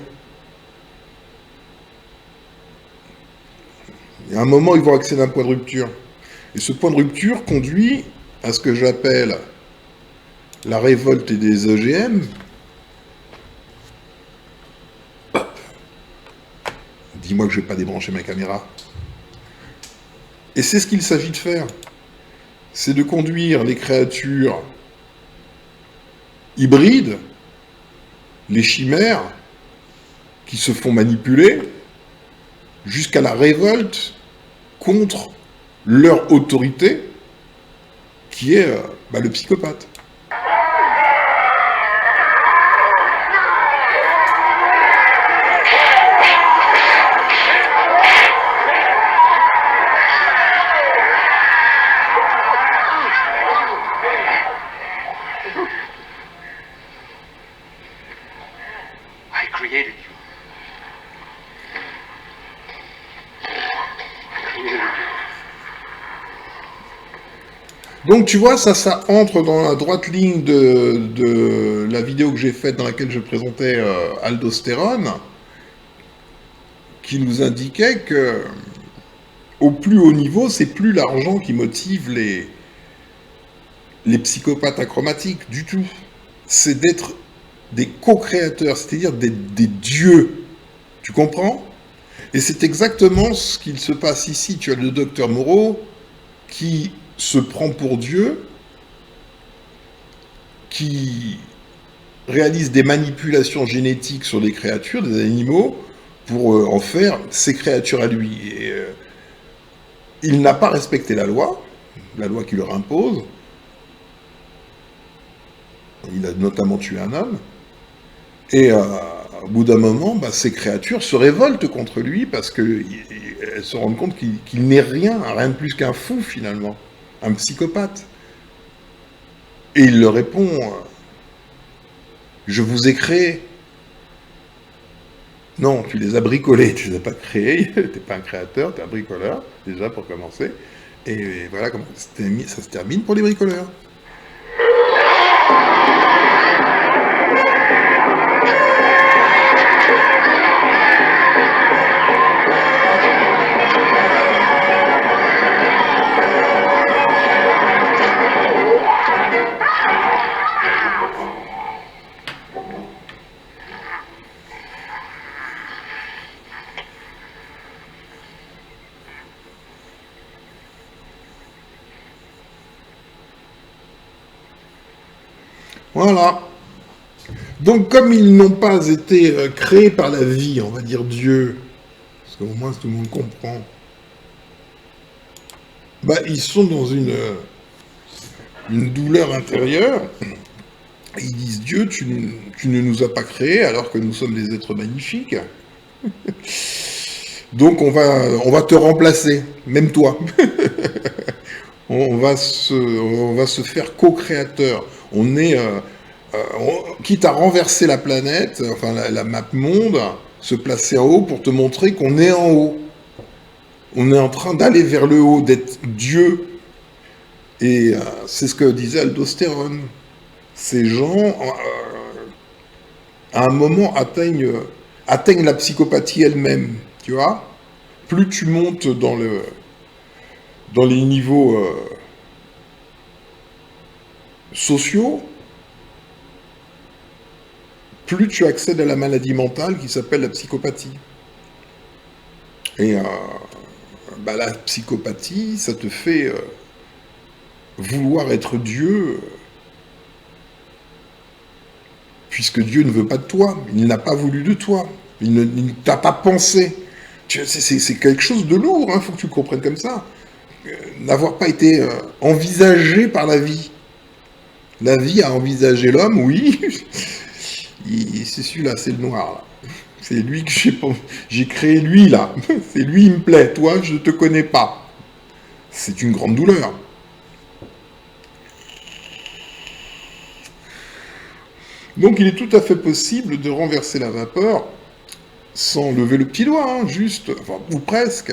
Il y a un moment, ils vont accéder à un point de rupture. Et ce point de rupture conduit à ce que j'appelle la révolte des OGM. Dis-moi que je ne vais pas débrancher ma caméra. Et c'est ce qu'il s'agit de faire. C'est de conduire les créatures hybrides, les chimères, qui se font manipuler, jusqu'à la révolte contre leur autorité, qui est le psychopathe. Donc tu vois, ça entre dans la droite ligne de la vidéo que j'ai faite dans laquelle je présentais Aldostérone, qui nous indiquait que au plus haut niveau, c'est plus l'argent qui motive les psychopathes achromatiques du tout. C'est d'être des co-créateurs, c'est-à-dire des dieux. Tu comprends? Et c'est exactement ce qu'il se passe ici. Tu as le docteur Moreau qui se prend pour Dieu, qui réalise des manipulations génétiques sur des créatures, des animaux, pour en faire ses créatures à lui. Et, il n'a pas respecté la loi qui leur impose. Il a notamment tué un homme. Et au bout d'un moment, bah, ces créatures se révoltent contre lui parce qu'elles se rendent compte qu'il n'est rien de plus qu'un fou finalement, un psychopathe. Et il leur répond, je vous ai créé. Non, tu les as bricolés, tu ne les as pas créés, tu n'es pas un créateur, tu es un bricoleur, déjà pour commencer. Et voilà comment ça se termine pour les bricoleurs. Voilà. Donc comme ils n'ont pas été créés par la vie, on va dire Dieu, parce qu'au moins tout le monde comprend, bah, ils sont dans une douleur intérieure, et ils disent Dieu, tu ne nous as pas créés alors que nous sommes des êtres magnifiques. Donc on va te remplacer, même toi. on va se faire co-créateur. On est, quitte à renverser la planète, enfin la map monde, se placer en haut pour te montrer qu'on est en haut. On est en train d'aller vers le haut, d'être Dieu. Et c'est ce que disait Aldostérone. Ces gens, à un moment, atteignent la psychopathie elle-même, tu vois. Plus tu montes dans les niveaux sociaux, plus tu accèdes à la maladie mentale qui s'appelle la psychopathie. Et bah, la psychopathie, ça te fait vouloir être Dieu, puisque Dieu ne veut pas de toi, il n'a pas voulu de toi, il ne t'a pas pensé. C'est quelque chose de lourd, hein, faut que tu le comprennes comme ça. N'avoir pas été envisagé par la vie. La vie a envisagé l'homme, oui. C'est celui-là, c'est le noir, là. C'est lui que j'ai créé, lui, là. C'est lui, il me plaît. Toi, je ne te connais pas. C'est une grande douleur. Donc, il est tout à fait possible de renverser la vapeur sans lever le petit doigt, hein, juste, enfin, ou presque,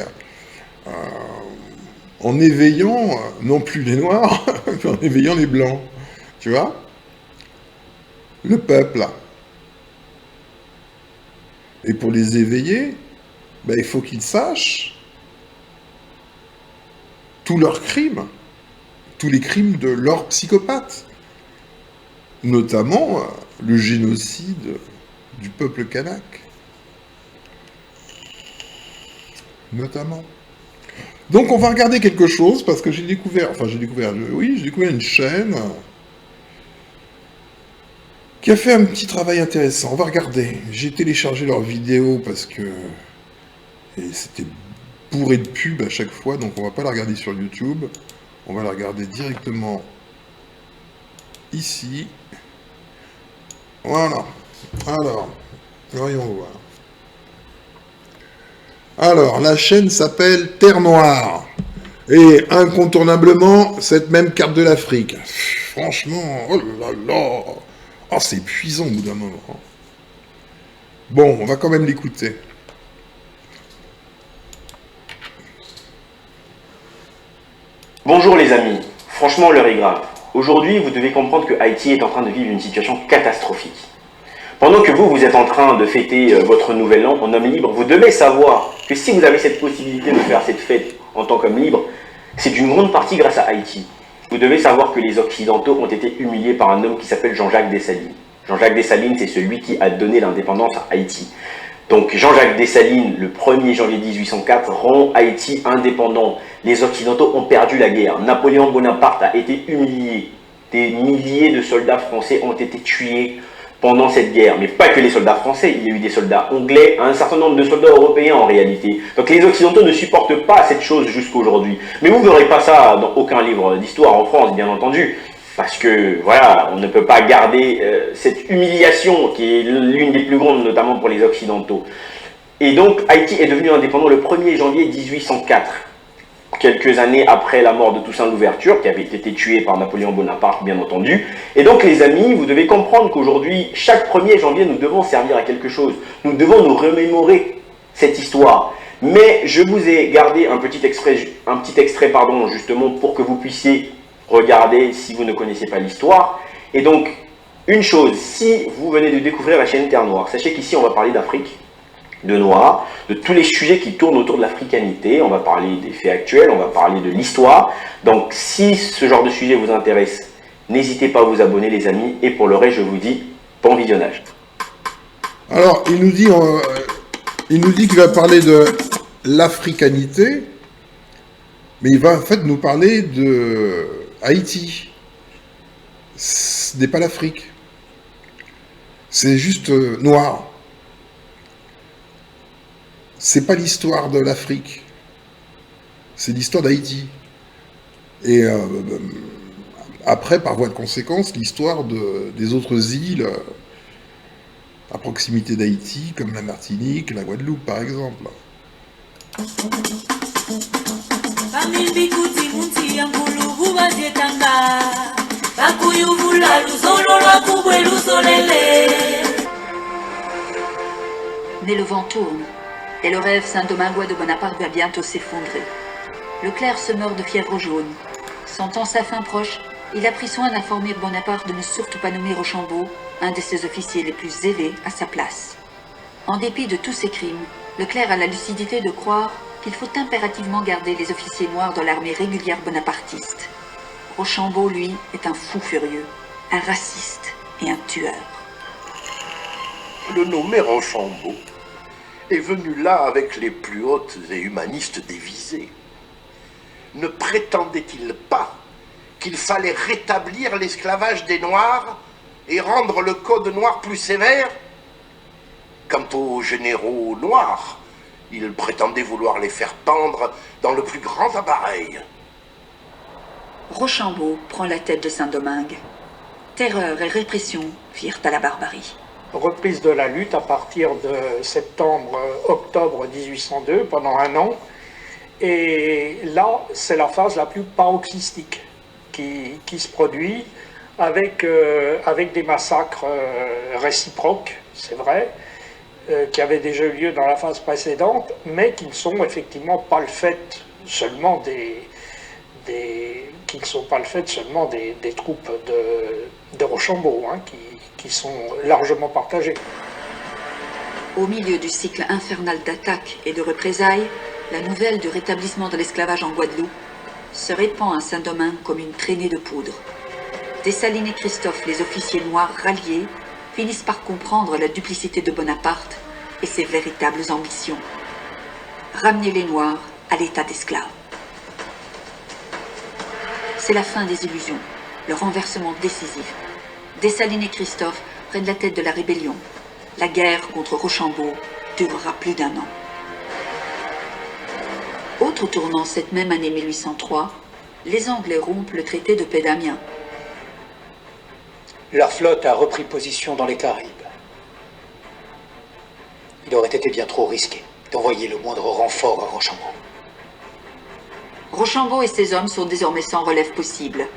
en éveillant, non plus les noirs, mais en éveillant les blancs. Tu vois? Le peuple. Et pour les éveiller, ben, il faut qu'ils sachent tous leurs crimes, tous les crimes de leurs psychopathes, notamment le génocide du peuple kanak. Notamment. Donc on va regarder quelque chose, parce que j'ai découvert une chaîne qui a fait un petit travail intéressant. On va regarder. J'ai téléchargé leurs vidéos parce que c'était bourré de pubs à chaque fois, donc on va pas la regarder sur YouTube. On va la regarder directement ici. Voilà. Alors, voyons voir. Alors, la chaîne s'appelle Terre Noire. Et incontournablement, cette même carte de l'Afrique. Franchement, oh là là. Oh, c'est épuisant au bout d'un moment. Bon, on va quand même l'écouter. Bonjour les amis, Franchement, l'heure est grave. Aujourd'hui, vous devez comprendre que Haïti est en train de vivre une situation catastrophique. Pendant que vous êtes en train de fêter votre nouvel an en homme libre, vous devez savoir que si vous avez cette possibilité de faire cette fête en tant qu'homme libre, c'est d'une grande partie grâce à Haïti. Vous devez savoir que les Occidentaux ont été humiliés par un homme qui s'appelle Jean-Jacques Dessalines. Jean-Jacques Dessalines, c'est celui qui a donné l'indépendance à Haïti. Donc Jean-Jacques Dessalines, le 1er janvier 1804, rend Haïti indépendant. Les Occidentaux ont perdu la guerre. Napoléon Bonaparte a été humilié. Des milliers de soldats français ont été tués pendant cette guerre. Mais pas que les soldats français, il y a eu des soldats anglais, un certain nombre de soldats européens en réalité. Donc les Occidentaux ne supportent pas cette chose jusqu'à aujourd'hui. Mais vous ne verrez pas ça dans aucun livre d'histoire en France, bien entendu. Parce que, voilà, on ne peut pas garder cette humiliation qui est l'une des plus grandes, notamment pour les Occidentaux. Et donc, Haïti est devenu indépendant le 1er janvier 1804, quelques années après la mort de Toussaint Louverture, qui avait été tué par Napoléon Bonaparte, bien entendu. Et donc, les amis, vous devez comprendre qu'aujourd'hui, chaque 1er janvier, nous devons servir à quelque chose. Nous devons nous remémorer cette histoire. Mais je vous ai gardé un petit extrait, justement, pour que vous puissiez regardez si vous ne connaissez pas l'histoire. Et donc, une chose, si vous venez de découvrir la chaîne Terre Noire, sachez qu'ici on va parler d'Afrique, de Noir, de tous les sujets qui tournent autour de l'africanité, on va parler des faits actuels, on va parler de l'histoire. Donc, si ce genre de sujet vous intéresse, n'hésitez pas à vous abonner les amis, et pour le reste, je vous dis bon visionnage. Alors, il nous dit qu'il va parler de l'africanité, mais il va en fait nous parler de Haïti. Ce n'est pas l'Afrique. C'est juste noir. C'est pas l'histoire de l'Afrique. C'est l'histoire d'Haïti. Et après, par voie de conséquence, l'histoire des autres îles à proximité d'Haïti, comme la Martinique, la Guadeloupe, par exemple. Mais le vent tourne, et le rêve saint-domingois de Bonaparte va bientôt s'effondrer. Leclerc se meurt de fièvre jaune. Sentant sa fin proche, il a pris soin d'informer Bonaparte de ne surtout pas nommer Rochambeau, un de ses officiers les plus zélés, à sa place. En dépit de tous ses crimes, Leclerc a la lucidité de croire qu'il faut impérativement garder les officiers noirs dans l'armée régulière bonapartiste. Rochambeau, lui, est un fou furieux, un raciste et un tueur. Le nommé Rochambeau est venu là avec les plus hautes et humanistes des visées. Ne prétendait-il pas qu'il fallait rétablir l'esclavage des Noirs et rendre le code noir plus sévère? Quant aux généraux noirs, il prétendait vouloir les faire pendre dans le plus grand appareil. Rochambeau prend la tête de Saint-Domingue. Terreur et répression virent à la barbarie. Reprise de la lutte à partir de septembre-octobre 1802, pendant un an. Et là, c'est la phase la plus paroxystique qui se produit, avec des massacres réciproques, c'est vrai, qui avaient déjà eu lieu dans la phase précédente, mais qui ne sont effectivement pas le fait seulement des troupes de Rochambeau, hein, qui sont largement partagées. Au milieu du cycle infernal d'attaques et de représailles, la nouvelle du rétablissement de l'esclavage en Guadeloupe se répand à Saint-Domingue comme une traînée de poudre. Dessalines et Christophe, les officiers noirs ralliés, finissent par comprendre la duplicité de Bonaparte et ses véritables ambitions. Ramener les Noirs à l'état d'esclaves. C'est la fin des illusions, le renversement décisif. Dessalines et Christophe prennent la tête de la rébellion. La guerre contre Rochambeau durera plus d'1 an. Autre tournant cette même année 1803, les Anglais rompent le traité de paix d'Amiens. La flotte a repris position dans les Caraïbes. Il aurait été bien trop risqué d'envoyer le moindre renfort à Rochambeau. Rochambeau et ses hommes sont désormais sans relève possible.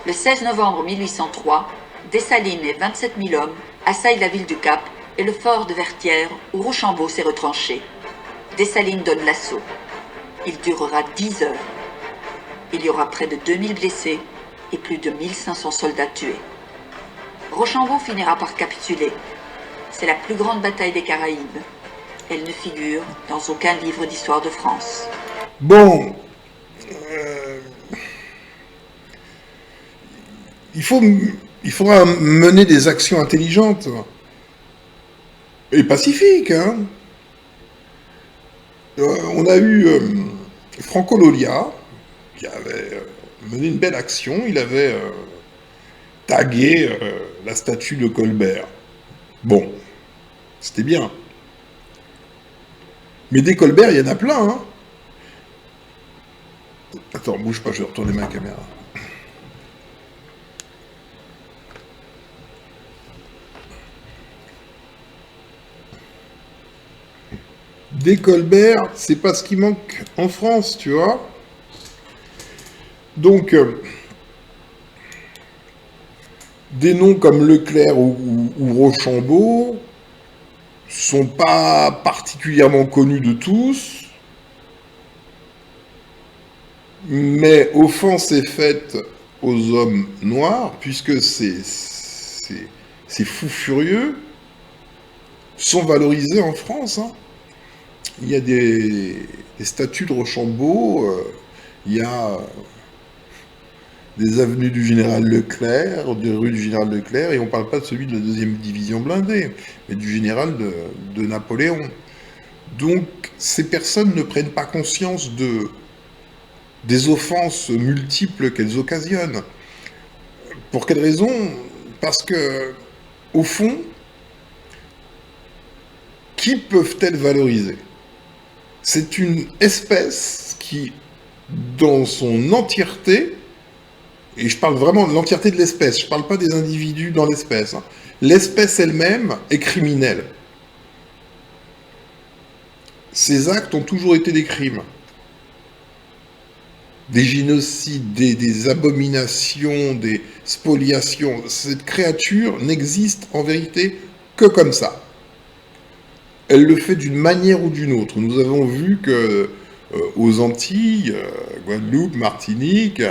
Le 16 novembre 1803, Dessalines et 27 000 hommes assaillent la ville du Cap et le fort de Vertières où Rochambeau s'est retranché. Dessalines donne l'assaut. Il durera 10 heures. Il y aura près de 2000 blessés et plus de 1500 soldats tués. Rochambeau finira par capituler. C'est la plus grande bataille des Caraïbes. Elle ne figure dans aucun livre d'histoire de France. Bon, il faudra mener des actions intelligentes et pacifiques. Hein. On a eu Franco Lolia qui avait mené une belle action. Il avait tagué la statue de Colbert. Bon, c'était bien. Mais des Colbert, il y en a plein. Hein. Attends, bouge pas, je vais retourner ma caméra. Des Colbert, c'est pas ce qui manque en France, tu vois. Donc, des noms comme Leclerc ou Rochambeau sont pas particulièrement connus de tous, mais offense est faite aux hommes noirs, puisque ces fous furieux sont valorisés en France. Hein. Il y a des statues de Rochambeau, il y a des avenues du général Leclerc, des rues du général Leclerc, et on ne parle pas de celui de la 2e division blindée, mais du général de Napoléon. Donc, ces personnes ne prennent pas conscience des offenses multiples qu'elles occasionnent. Pour quelle raison? Parce que, au fond, qui peuvent-elles valoriser? C'est une espèce qui, dans son entièreté, et je parle vraiment de l'entièreté de l'espèce, je ne parle pas des individus dans l'espèce, hein. L'espèce elle-même est criminelle. Ces actes ont toujours été des crimes. Des génocides, des abominations, des spoliations. Cette créature n'existe en vérité que comme ça. Elle le fait d'une manière ou d'une autre. Nous avons vu que aux Antilles, Guadeloupe, Martinique,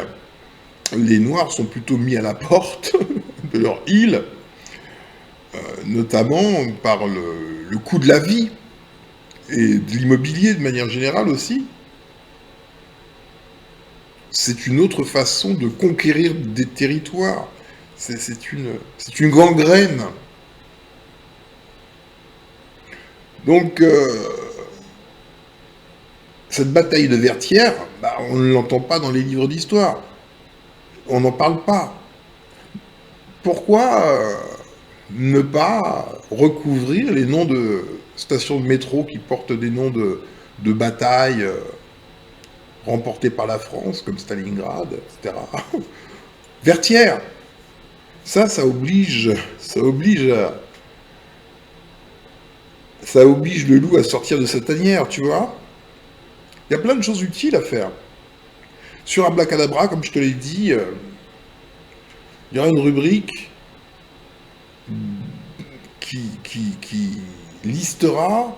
les Noirs sont plutôt mis à la porte de leur île, notamment par le coût de la vie et de l'immobilier de manière générale aussi. C'est une autre façon de conquérir des territoires. C'est une gangrène. Donc, cette bataille de Vertières, on ne l'entend pas dans les livres d'histoire. On n'en parle pas. Pourquoi ne pas recouvrir les noms de stations de métro qui portent des noms de batailles remportées par la France, comme Stalingrad, etc. Vertières, ça oblige le loup à sortir de sa tanière, tu vois. Il y a plein de choses utiles à faire. Sur Abracadabra, comme je te l'ai dit, il y aura une rubrique qui listera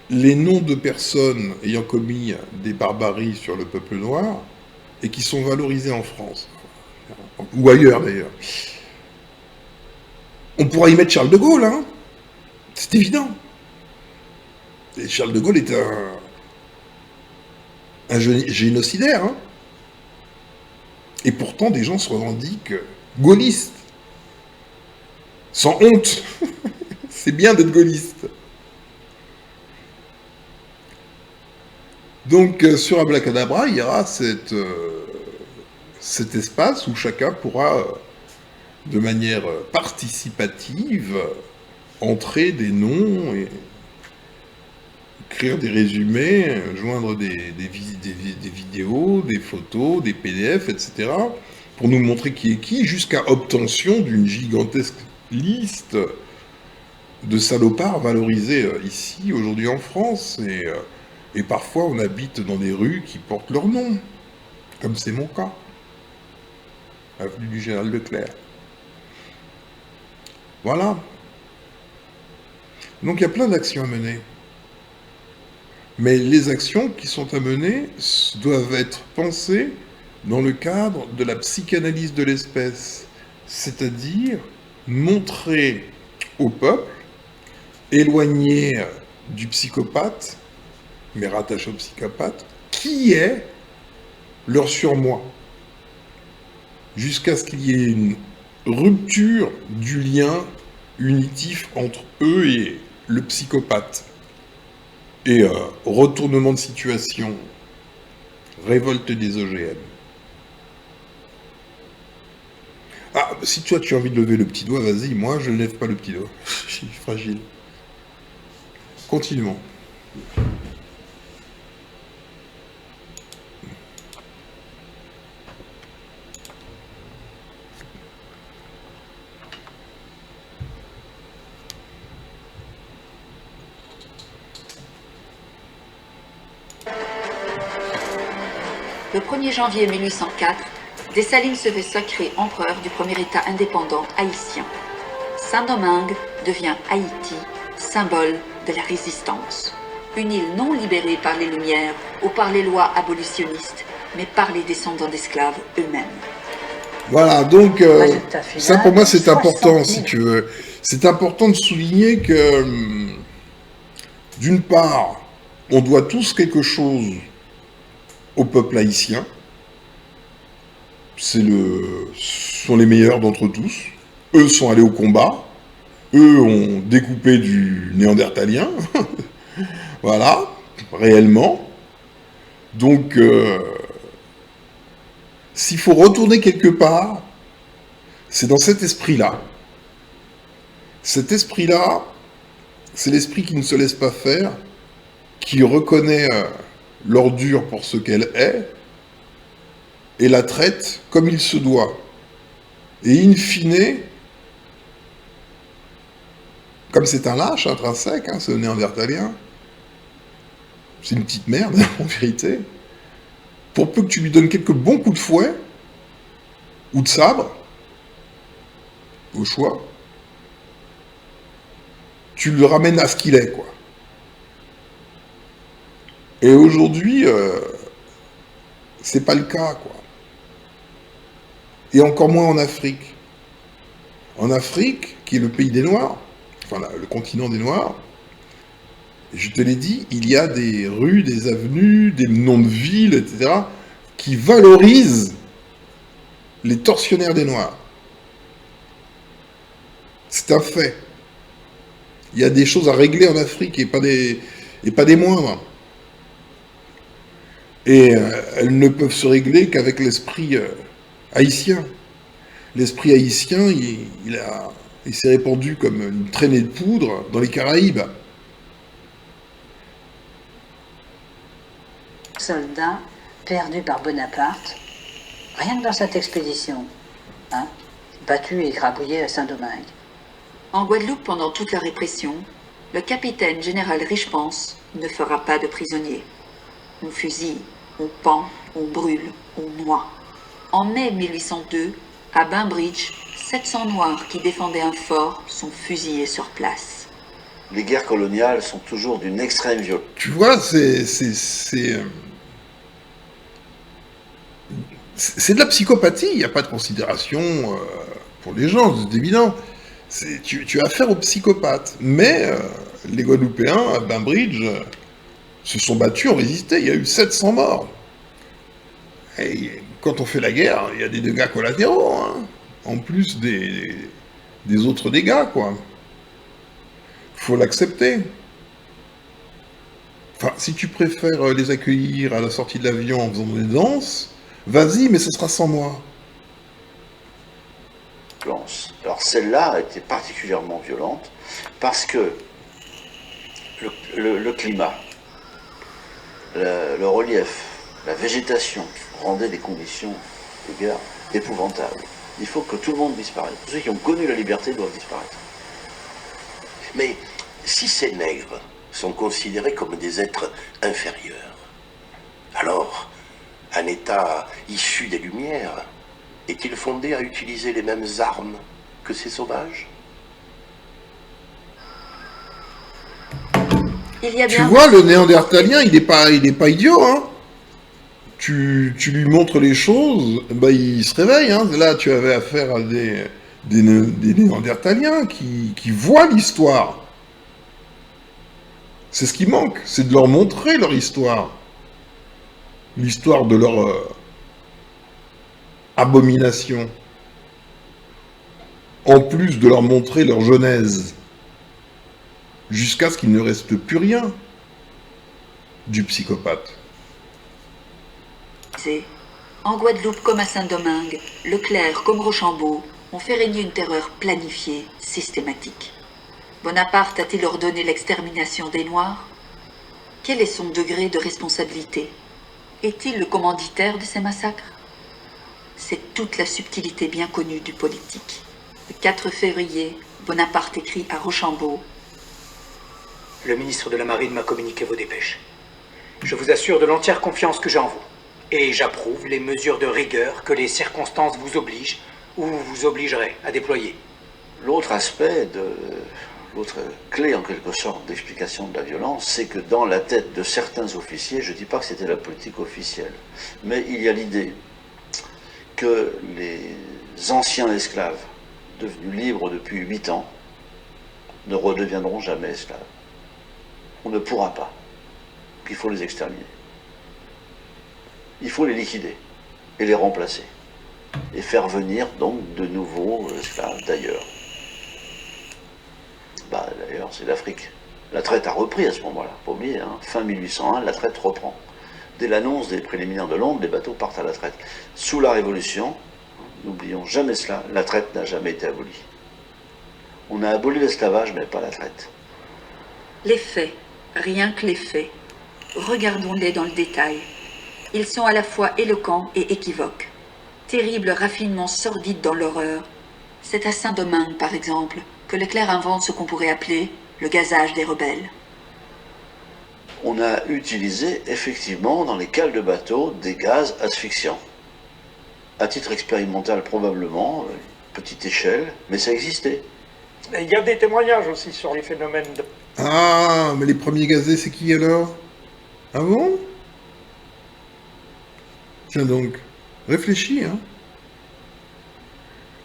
les noms de personnes ayant commis des barbaries sur le peuple noir et qui sont valorisés en France, ou ailleurs d'ailleurs. On pourra y mettre Charles de Gaulle, hein. C'est évident. Et Charles de Gaulle est un génocidaire, hein. Et pourtant, des gens se revendiquent gaullistes. Sans honte. C'est bien d'être gaulliste. Donc, sur Abracadabra, il y aura cet espace où chacun pourra, de manière participative, entrer des noms et écrire des résumés, joindre des vidéos, des photos, des PDF, etc., pour nous montrer qui est qui, jusqu'à obtention d'une gigantesque liste de salopards valorisés ici, aujourd'hui en France, et parfois on habite dans des rues qui portent leur nom, comme c'est mon cas, avenue du Général Leclerc. Voilà. Donc il y a plein d'actions à mener. Mais les actions qui sont à mener doivent être pensées dans le cadre de la psychanalyse de l'espèce, c'est-à-dire montrer au peuple, éloigné du psychopathe, mais rattaché au psychopathe, qui est leur surmoi, jusqu'à ce qu'il y ait une rupture du lien unitif entre eux et le psychopathe. Et retournement de situation, révolte des OGM. Ah, si toi tu as envie de lever le petit doigt, vas-y, moi je ne lève pas le petit doigt. Je suis fragile. Continuons. Le 1er janvier 1804, Dessalines se fait sacrer empereur du premier État indépendant haïtien. Saint-Domingue devient Haïti, symbole de la résistance. Une île non libérée par les Lumières ou par les lois abolitionnistes, mais par les descendants d'esclaves eux-mêmes. Voilà, donc Résultat final, ça pour moi c'est 60 important 000. si tu veux. C'est important de souligner que d'une part, on doit tous quelque chose au peuple haïtien. Ce sont les meilleurs d'entre tous. Eux sont allés au combat. Eux ont découpé du néandertalien. Voilà, réellement. Donc, s'il faut retourner quelque part, c'est dans cet esprit-là. Cet esprit-là, c'est l'esprit qui ne se laisse pas faire, qui reconnaît l'ordure pour ce qu'elle est, et la traite comme il se doit. Et in fine, comme c'est un lâche intrinsèque, ce néandertalien, c'est une petite merde, en vérité, pour peu que tu lui donnes quelques bons coups de fouet, ou de sabre, au choix, tu le ramènes à ce qu'il est, quoi. Et aujourd'hui, c'est pas le cas, quoi. Et encore moins en Afrique. En Afrique, qui est le pays des Noirs, enfin le continent des Noirs, je te l'ai dit, il y a des rues, des avenues, des noms de villes, etc., qui valorisent les tortionnaires des Noirs. C'est un fait. Il y a des choses à régler en Afrique et pas des moindres. Et elles ne peuvent se régler qu'avec l'esprit haïtien. L'esprit haïtien, il s'est répandu comme une traînée de poudre dans les Caraïbes. Soldats perdus par Bonaparte, rien que dans cette expédition, battus et écrabouillés à Saint-Domingue. En Guadeloupe, pendant toute la répression, le capitaine général Richepense ne fera pas de prisonniers. On fusille, on pend, on brûle, on noie. En mai 1802, à Bainbridge, 700 Noirs qui défendaient un fort sont fusillés sur place. Les guerres coloniales sont toujours d'une extrême violence. Tu vois, c'est de la psychopathie, il n'y a pas de considération pour les gens, c'est évident. Tu as affaire aux psychopathes. Mais les Guadeloupéens, à Bainbridge, se sont battus, ont résisté, il y a eu 700 morts. Et quand on fait la guerre, il y a des dégâts collatéraux, en plus des autres dégâts, quoi. Faut l'accepter. Enfin, si tu préfères les accueillir à la sortie de l'avion en faisant des danses, vas-y, mais ce sera sans moi. Alors celle-là a été particulièrement violente parce que le climat, le relief, la végétation rendaient des conditions de guerre épouvantables. Il faut que tout le monde disparaisse. Tous ceux qui ont connu la liberté doivent disparaître. Mais si ces nègres sont considérés comme des êtres inférieurs, alors un État issu des Lumières est-il fondé à utiliser les mêmes armes que ces sauvages? Il y a Tu bien vois, le néandertalien, il est pas idiot, tu lui montres les choses, bah, il se réveille. Hein. Là, tu avais affaire à des Néandertaliens qui voient l'histoire. C'est ce qui manque, c'est de leur montrer leur histoire. L'histoire de leur abomination. En plus de leur montrer leur genèse. Jusqu'à ce qu'il ne reste plus rien du psychopathe. En Guadeloupe comme à Saint-Domingue, Leclerc comme Rochambeau ont fait régner une terreur planifiée, systématique. Bonaparte a-t-il ordonné l'extermination des Noirs? Quel est son degré de responsabilité? Est-il le commanditaire de ces massacres? C'est toute la subtilité bien connue du politique. Le 4 février, Bonaparte écrit à Rochambeau: Le ministre de la Marine m'a communiqué vos dépêches. Je vous assure de l'entière confiance que j'ai en vous. Et j'approuve les mesures de rigueur que les circonstances vous obligent ou vous obligeraient à déployer. L'autre aspect, l'autre clé en quelque sorte d'explication de la violence, c'est que dans la tête de certains officiers, je ne dis pas que c'était la politique officielle, mais il y a l'idée que les anciens esclaves, devenus libres depuis 8 ans, ne redeviendront jamais esclaves. On ne pourra pas. Il faut les exterminer. Il faut les liquider et les remplacer. Et faire venir donc de nouveaux esclaves d'ailleurs. Bah, d'ailleurs, c'est l'Afrique. La traite a repris à ce moment-là. Faut pas oublier, hein. Fin 1801, la traite reprend. Dès l'annonce des préliminaires de Londres, les bateaux partent à la traite. Sous la Révolution, n'oublions jamais cela, la traite n'a jamais été abolie. On a aboli l'esclavage, mais pas la traite. Les faits, rien que les faits. Regardons-les dans le détail. Ils sont à la fois éloquents et équivoques. Terrible raffinement sordide dans l'horreur. C'est à Saint-Domingue, par exemple, que Leclerc invente ce qu'on pourrait appeler le gazage des rebelles. On a utilisé effectivement dans les cales de bateaux des gaz asphyxiants. À titre expérimental probablement, petite échelle, mais ça existait. Et il y a des témoignages aussi sur les phénomènes de... Ah, mais les premiers gazés, c'est qui alors? Ah bon? Tiens donc, réfléchis, hein.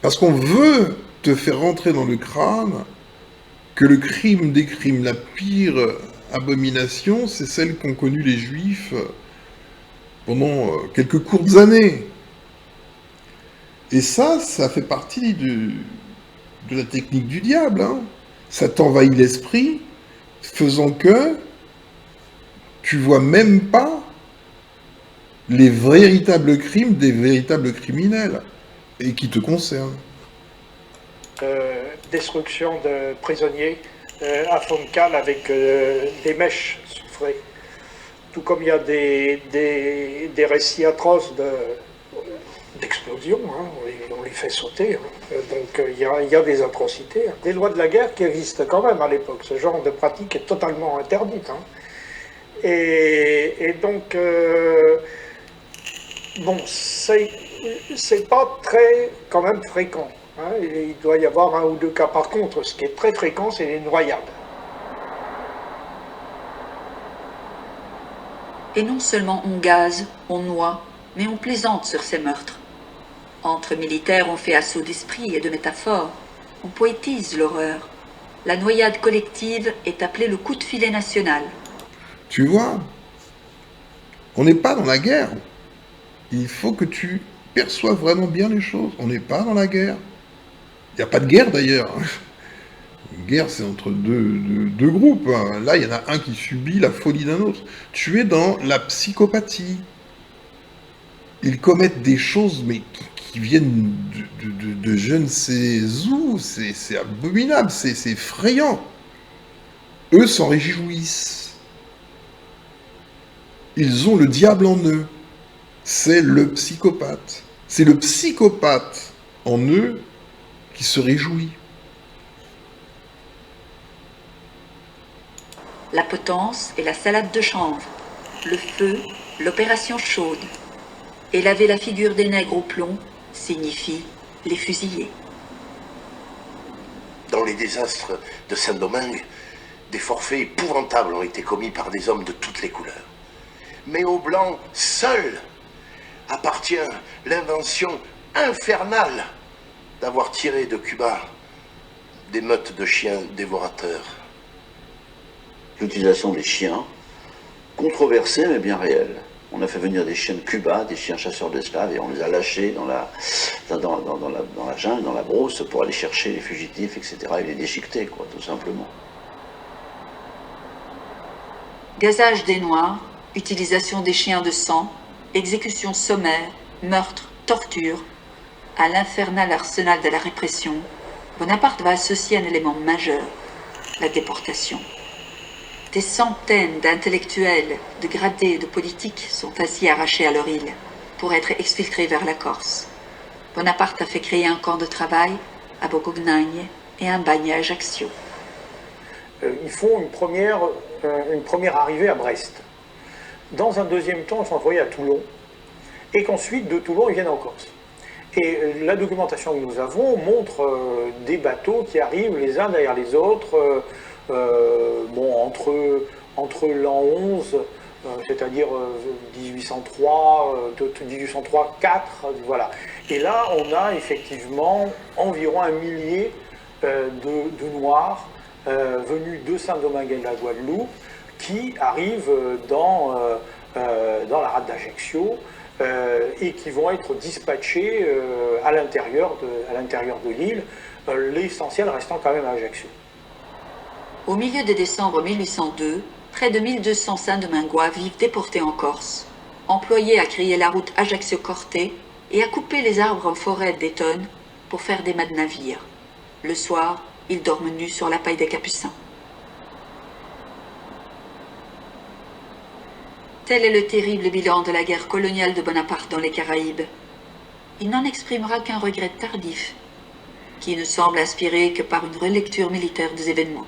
Parce qu'on veut te faire rentrer dans le crâne que le crime des crimes, la pire abomination, c'est celle qu'ont connue les Juifs pendant quelques courtes années. Et ça fait partie de la technique du diable, hein. Ça t'envahit l'esprit, faisant que tu vois même pas les véritables crimes des véritables criminels, et qui te concernent. Destruction de prisonniers à Foncal avec des mèches soufrées. Tout comme il y a des récits atroces d'explosions, hein, on les fait sauter. Hein. Donc il y a des atrocités. Hein. Des lois de la guerre qui existent quand même à l'époque. Ce genre de pratique est totalement interdite. Hein. Et donc, bon, c'est pas très, quand même, fréquent. Hein. Il doit y avoir 1 ou 2 cas. Par contre, ce qui est très fréquent, c'est les noyades. Et non seulement on gaze, on noie, mais on plaisante sur ces meurtres. Entre militaires, on fait assaut d'esprit et de métaphores. On poétise l'horreur. La noyade collective est appelée le coup de filet national. Tu vois, on n'est pas dans la guerre. Il faut que tu perçoives vraiment bien les choses. On n'est pas dans la guerre. Il n'y a pas de guerre d'ailleurs. Une guerre, c'est entre deux groupes. Hein. Là, il y en a un qui subit la folie d'un autre. Tu es dans la psychopathie. Ils commettent des choses, mais qui viennent de je ne sais où. C'est abominable, c'est effrayant. Eux s'en réjouissent. Ils ont le diable en eux. C'est le psychopathe. C'est le psychopathe en eux qui se réjouit. La potence et la salade de chanvre, le feu, l'opération chaude. Et laver la figure des nègres au plomb signifie les fusiller. Dans les désastres de Saint-Domingue, des forfaits épouvantables ont été commis par des hommes de toutes les couleurs. Mais aux Blancs, seuls appartient l'invention infernale d'avoir tiré de Cuba des meutes de chiens dévorateurs. L'utilisation des chiens, controversée mais bien réelle. On a fait venir des chiens de Cuba, des chiens chasseurs d'esclaves, et on les a lâchés dans la jungle, dans la brousse, pour aller chercher les fugitifs, etc., et les déchiqueter, quoi, tout simplement. Gazage des Noirs, utilisation des chiens de sang, exécution sommaire, meurtre, torture. À l'infernal arsenal de la répression, Bonaparte va associer un élément majeur, la déportation. Des centaines d'intellectuels, de gradés, de politiques sont ainsi arrachés à leur île pour être exfiltrés vers la Corse. Bonaparte a fait créer un camp de travail à Bocognagne et un bagne à Ajaccio. Ils font une première arrivée à Brest. Dans un deuxième temps, ils sont envoyés à Toulon, et qu'ensuite, de Toulon, ils viennent en Corse. Et la documentation que nous avons montre des bateaux qui arrivent les uns derrière les autres, entre l'an 11, c'est-à-dire 1803, voilà. Et là, on a effectivement environ 1 millier de Noirs venus de Saint-Domingue et de la Guadeloupe qui arrivent dans la rade d'Ajaccio et qui vont être dispatchés à l'intérieur de l'île, l'essentiel restant quand même à Ajaccio. Au milieu de décembre 1802, près de 1200 Saint-Domingois vivent déportés en Corse, employés à créer la route Ajaccio-Corté et à couper les arbres en forêt d'Etonne pour faire des mâts de navires. Le soir, ils dorment nus sur la paille des Capucins. Tel est le terrible bilan de la guerre coloniale de Bonaparte dans les Caraïbes. Il n'en exprimera qu'un regret tardif, qui ne semble inspiré que par une relecture militaire des événements.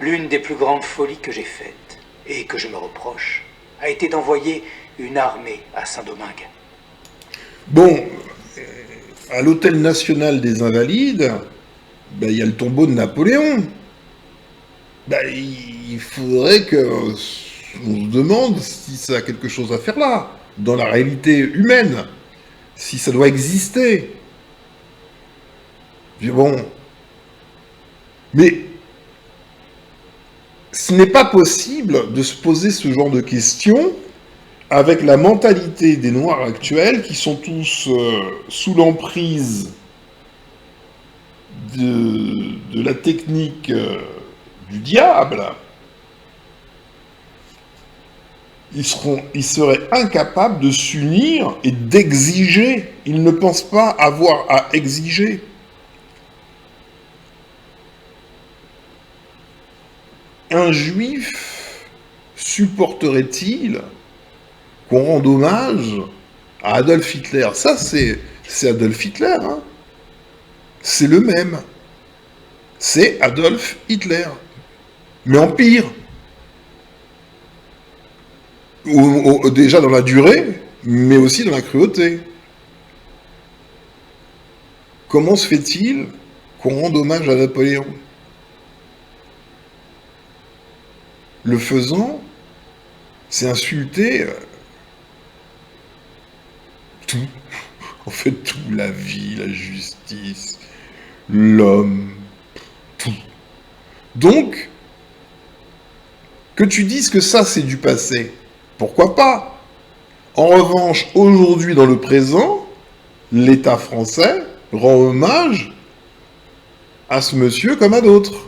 L'une des plus grandes folies que j'ai faites, et que je me reproche, a été d'envoyer une armée à Saint-Domingue. Bon, à l'hôtel national des Invalides, il y a le tombeau de Napoléon. Il faudrait qu'on se demande si ça a quelque chose à faire là, dans la réalité humaine, si ça doit exister. Bon. Mais ce n'est pas possible de se poser ce genre de questions avec la mentalité des Noirs actuels qui sont tous sous l'emprise de la technique du diable. Ils seraient incapables de s'unir et d'exiger. Ils ne pensent pas avoir à exiger. Un juif supporterait-il qu'on rende hommage à Adolf Hitler? Ça, c'est Adolf Hitler, hein. C'est le même. C'est Adolf Hitler. Mais en pire. Déjà dans la durée, mais aussi dans la cruauté. Comment se fait-il qu'on rende hommage à Napoléon? Le faisant, c'est insulter tout. En fait, tout. La vie, la justice, l'homme, tout. Donc, que tu dises que ça, c'est du passé, pourquoi pas? En revanche, aujourd'hui, dans le présent, l'État français rend hommage à ce monsieur comme à d'autres.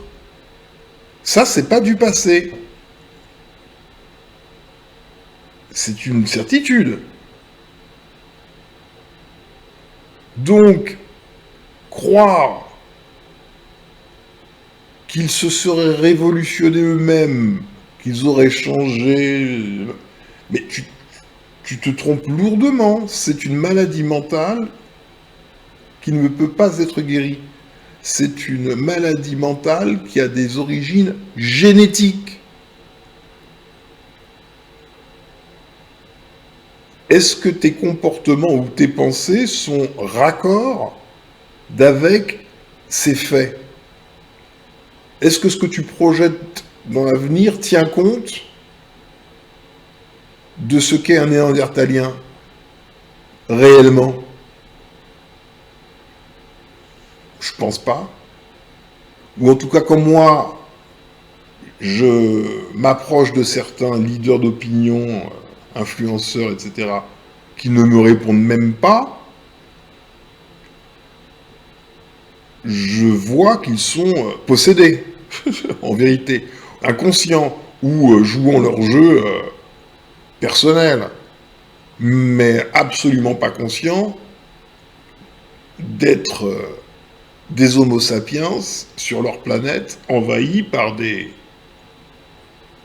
Ça, c'est pas du passé. C'est une certitude. Donc, croire qu'ils se seraient révolutionnés eux-mêmes, qu'ils auraient changé... Mais tu te trompes lourdement. C'est une maladie mentale qui ne peut pas être guérie. C'est une maladie mentale qui a des origines génétiques. Est-ce que tes comportements ou tes pensées sont raccords d'avec ces faits? Est-ce que ce que tu projettes dans l'avenir tient compte de ce qu'est un néandertalien réellement? Je pense pas. Ou en tout cas, comme moi, je m'approche de certains leaders d'opinion, influenceurs, etc., qui ne me répondent même pas, je vois qu'ils sont possédés, en vérité, inconscients, ou jouant leur jeu personnel, mais absolument pas conscients d'être des homo sapiens sur leur planète envahis par des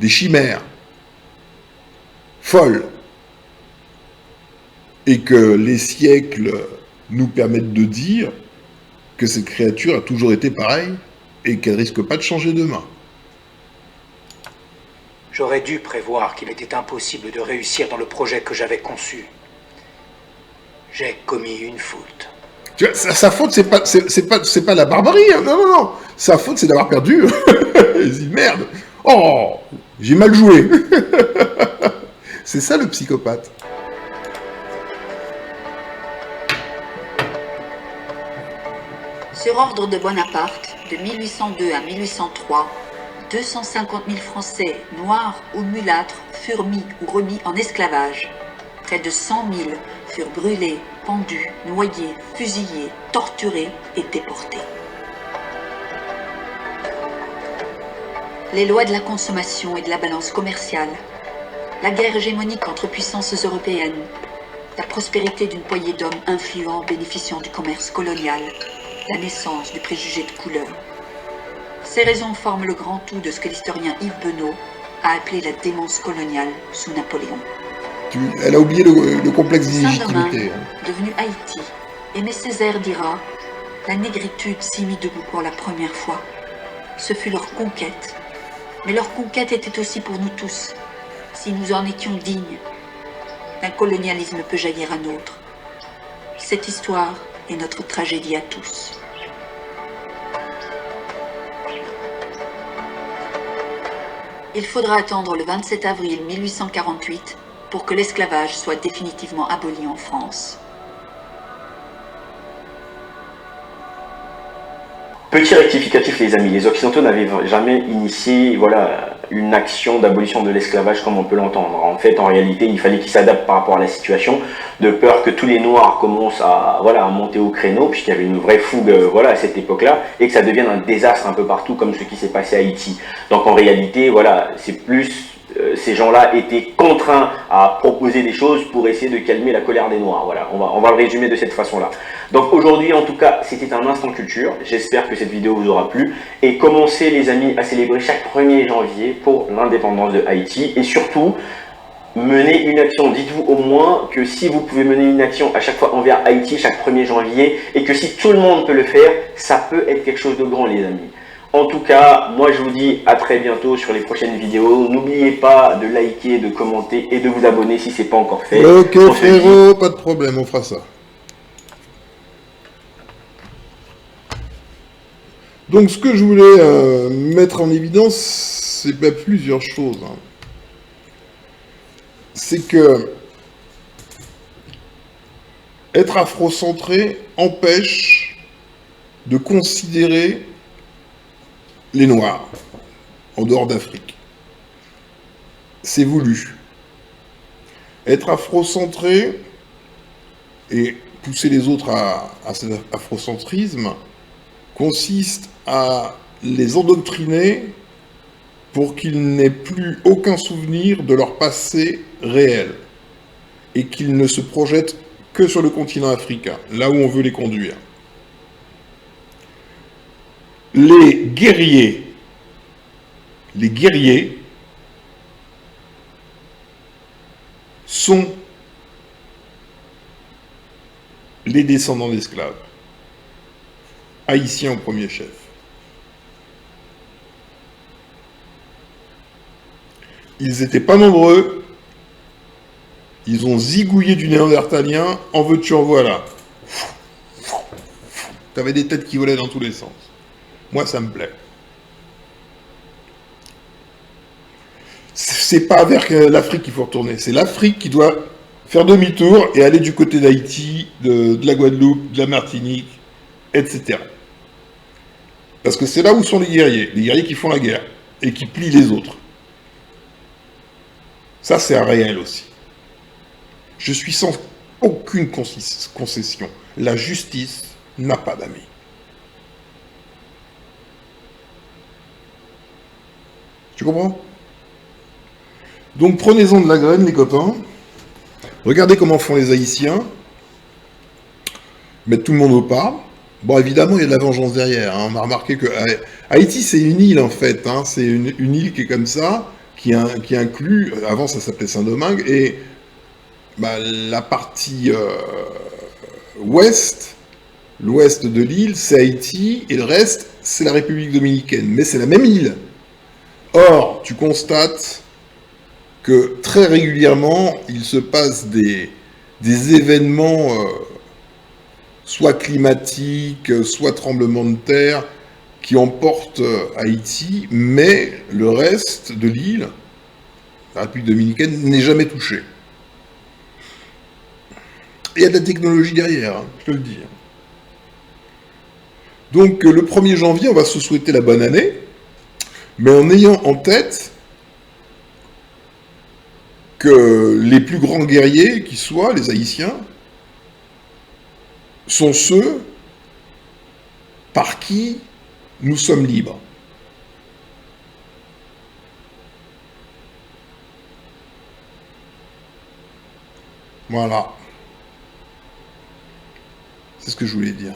chimères folles, et que les siècles nous permettent de dire que cette créature a toujours été pareille et qu'elle risque pas de changer demain. J'aurais dû prévoir qu'il était impossible de réussir dans le projet que j'avais conçu. J'ai commis une faute. Tu vois, sa faute, c'est pas la barbarie, hein. Non, non, non. Sa faute, c'est d'avoir perdu. Il dit merde. Oh, j'ai mal joué. C'est ça le psychopathe. Sur ordre de Bonaparte, de 1802 à 1803, 250 000 Français, noirs ou mulâtres, furent mis ou remis en esclavage. Près de 100 000 furent brûlés, pendus, noyés, fusillés, torturés et déportés. Les lois de la consommation et de la balance commerciale, la guerre hégémonique entre puissances européennes, la prospérité d'une poignée d'hommes influents bénéficiant du commerce colonial, la naissance du préjugé de couleur. Ces raisons forment le grand tout de ce que l'historien Yves Benot a appelé la démence coloniale sous Napoléon. Elle a oublié le complexe Saint-Domingue, d'illégitimité. devenu Haïti, Aimé Césaire dira « La négritude s'y mit debout pour la première fois. Ce fut leur conquête. Mais leur conquête était aussi pour nous tous, si nous en étions dignes. D'un colonialisme peut jaillir un autre. Cette histoire est notre tragédie à tous. » Il faudra attendre le 27 avril 1848 pour que l'esclavage soit définitivement aboli en France. Petit rectificatif les amis, les Occidentaux n'avaient jamais initié une action d'abolition de l'esclavage comme on peut l'entendre. En fait, en réalité, il fallait qu'ils s'adaptent par rapport à la situation, de peur que tous les Noirs commencent à monter au créneau, puisqu'il y avait une vraie fougue à cette époque-là, et que ça devienne un désastre un peu partout comme ce qui s'est passé à Haïti. Donc en réalité, c'est plus... ces gens-là étaient contraints à proposer des choses pour essayer de calmer la colère des Noirs. Voilà, on va le résumer de cette façon-là. Donc aujourd'hui, en tout cas, c'était un instant culture. J'espère que cette vidéo vous aura plu. Et commencez, les amis, à célébrer chaque 1er janvier pour l'indépendance de Haïti. Et surtout, menez une action. Dites-vous au moins que si vous pouvez mener une action à chaque fois envers Haïti, chaque 1er janvier, et que si tout le monde peut le faire, ça peut être quelque chose de grand, les amis. En tout cas, moi je vous dis à très bientôt sur les prochaines vidéos. N'oubliez pas de liker, de commenter et de vous abonner si ce n'est pas encore fait. Ok frérot, pas de problème, on fera ça. Donc ce que je voulais mettre en évidence, c'est plusieurs choses. Hein. C'est que être afrocentré empêche de considérer les Noirs, en dehors d'Afrique. C'est voulu. Être afrocentré et pousser les autres à cet afrocentrisme consiste à les endoctriner pour qu'ils n'aient plus aucun souvenir de leur passé réel et qu'ils ne se projettent que sur le continent africain, là où on veut les conduire. Les guerriers sont les descendants d'esclaves, haïtiens au premier chef. Ils n'étaient pas nombreux, ils ont zigouillé du néandertalien, en veux-tu en voilà. T'avais des têtes qui volaient dans tous les sens. Moi, ça me plaît. c'est pas vers l'Afrique qu'il faut retourner, c'est l'Afrique qui doit faire demi-tour et aller du côté d'Haïti, de la Guadeloupe, de la Martinique, etc. Parce que c'est là où sont les guerriers qui font la guerre et qui plient les autres. Ça, c'est un réel aussi. Je suis sans aucune concession. La justice n'a pas d'amis. Tu comprends? Donc prenez-en de la graine, les copains. Regardez comment font les Haïtiens. Mettre tout le monde au pas. Bon, évidemment, il y a de la vengeance derrière. Hein. On a remarqué que Haïti, c'est une île, en fait. Hein. C'est une île qui est comme ça, qui inclut... Avant, ça s'appelait Saint-Domingue. Et bah, la partie ouest, l'ouest de l'île, c'est Haïti. Et le reste, c'est la République dominicaine. Mais c'est la même île. Or, tu constates que très régulièrement, il se passe des événements... soit climatiques, soit tremblements de terre, qui emportent Haïti, mais le reste de l'île, la République dominicaine, n'est jamais touché. Et il y a de la technologie derrière, hein, je te le dis. Donc le 1er janvier, on va se souhaiter la bonne année, mais en ayant en tête que les plus grands guerriers qui soient, les Haïtiens, sont ceux par qui nous sommes libres. Voilà. C'est ce que je voulais dire.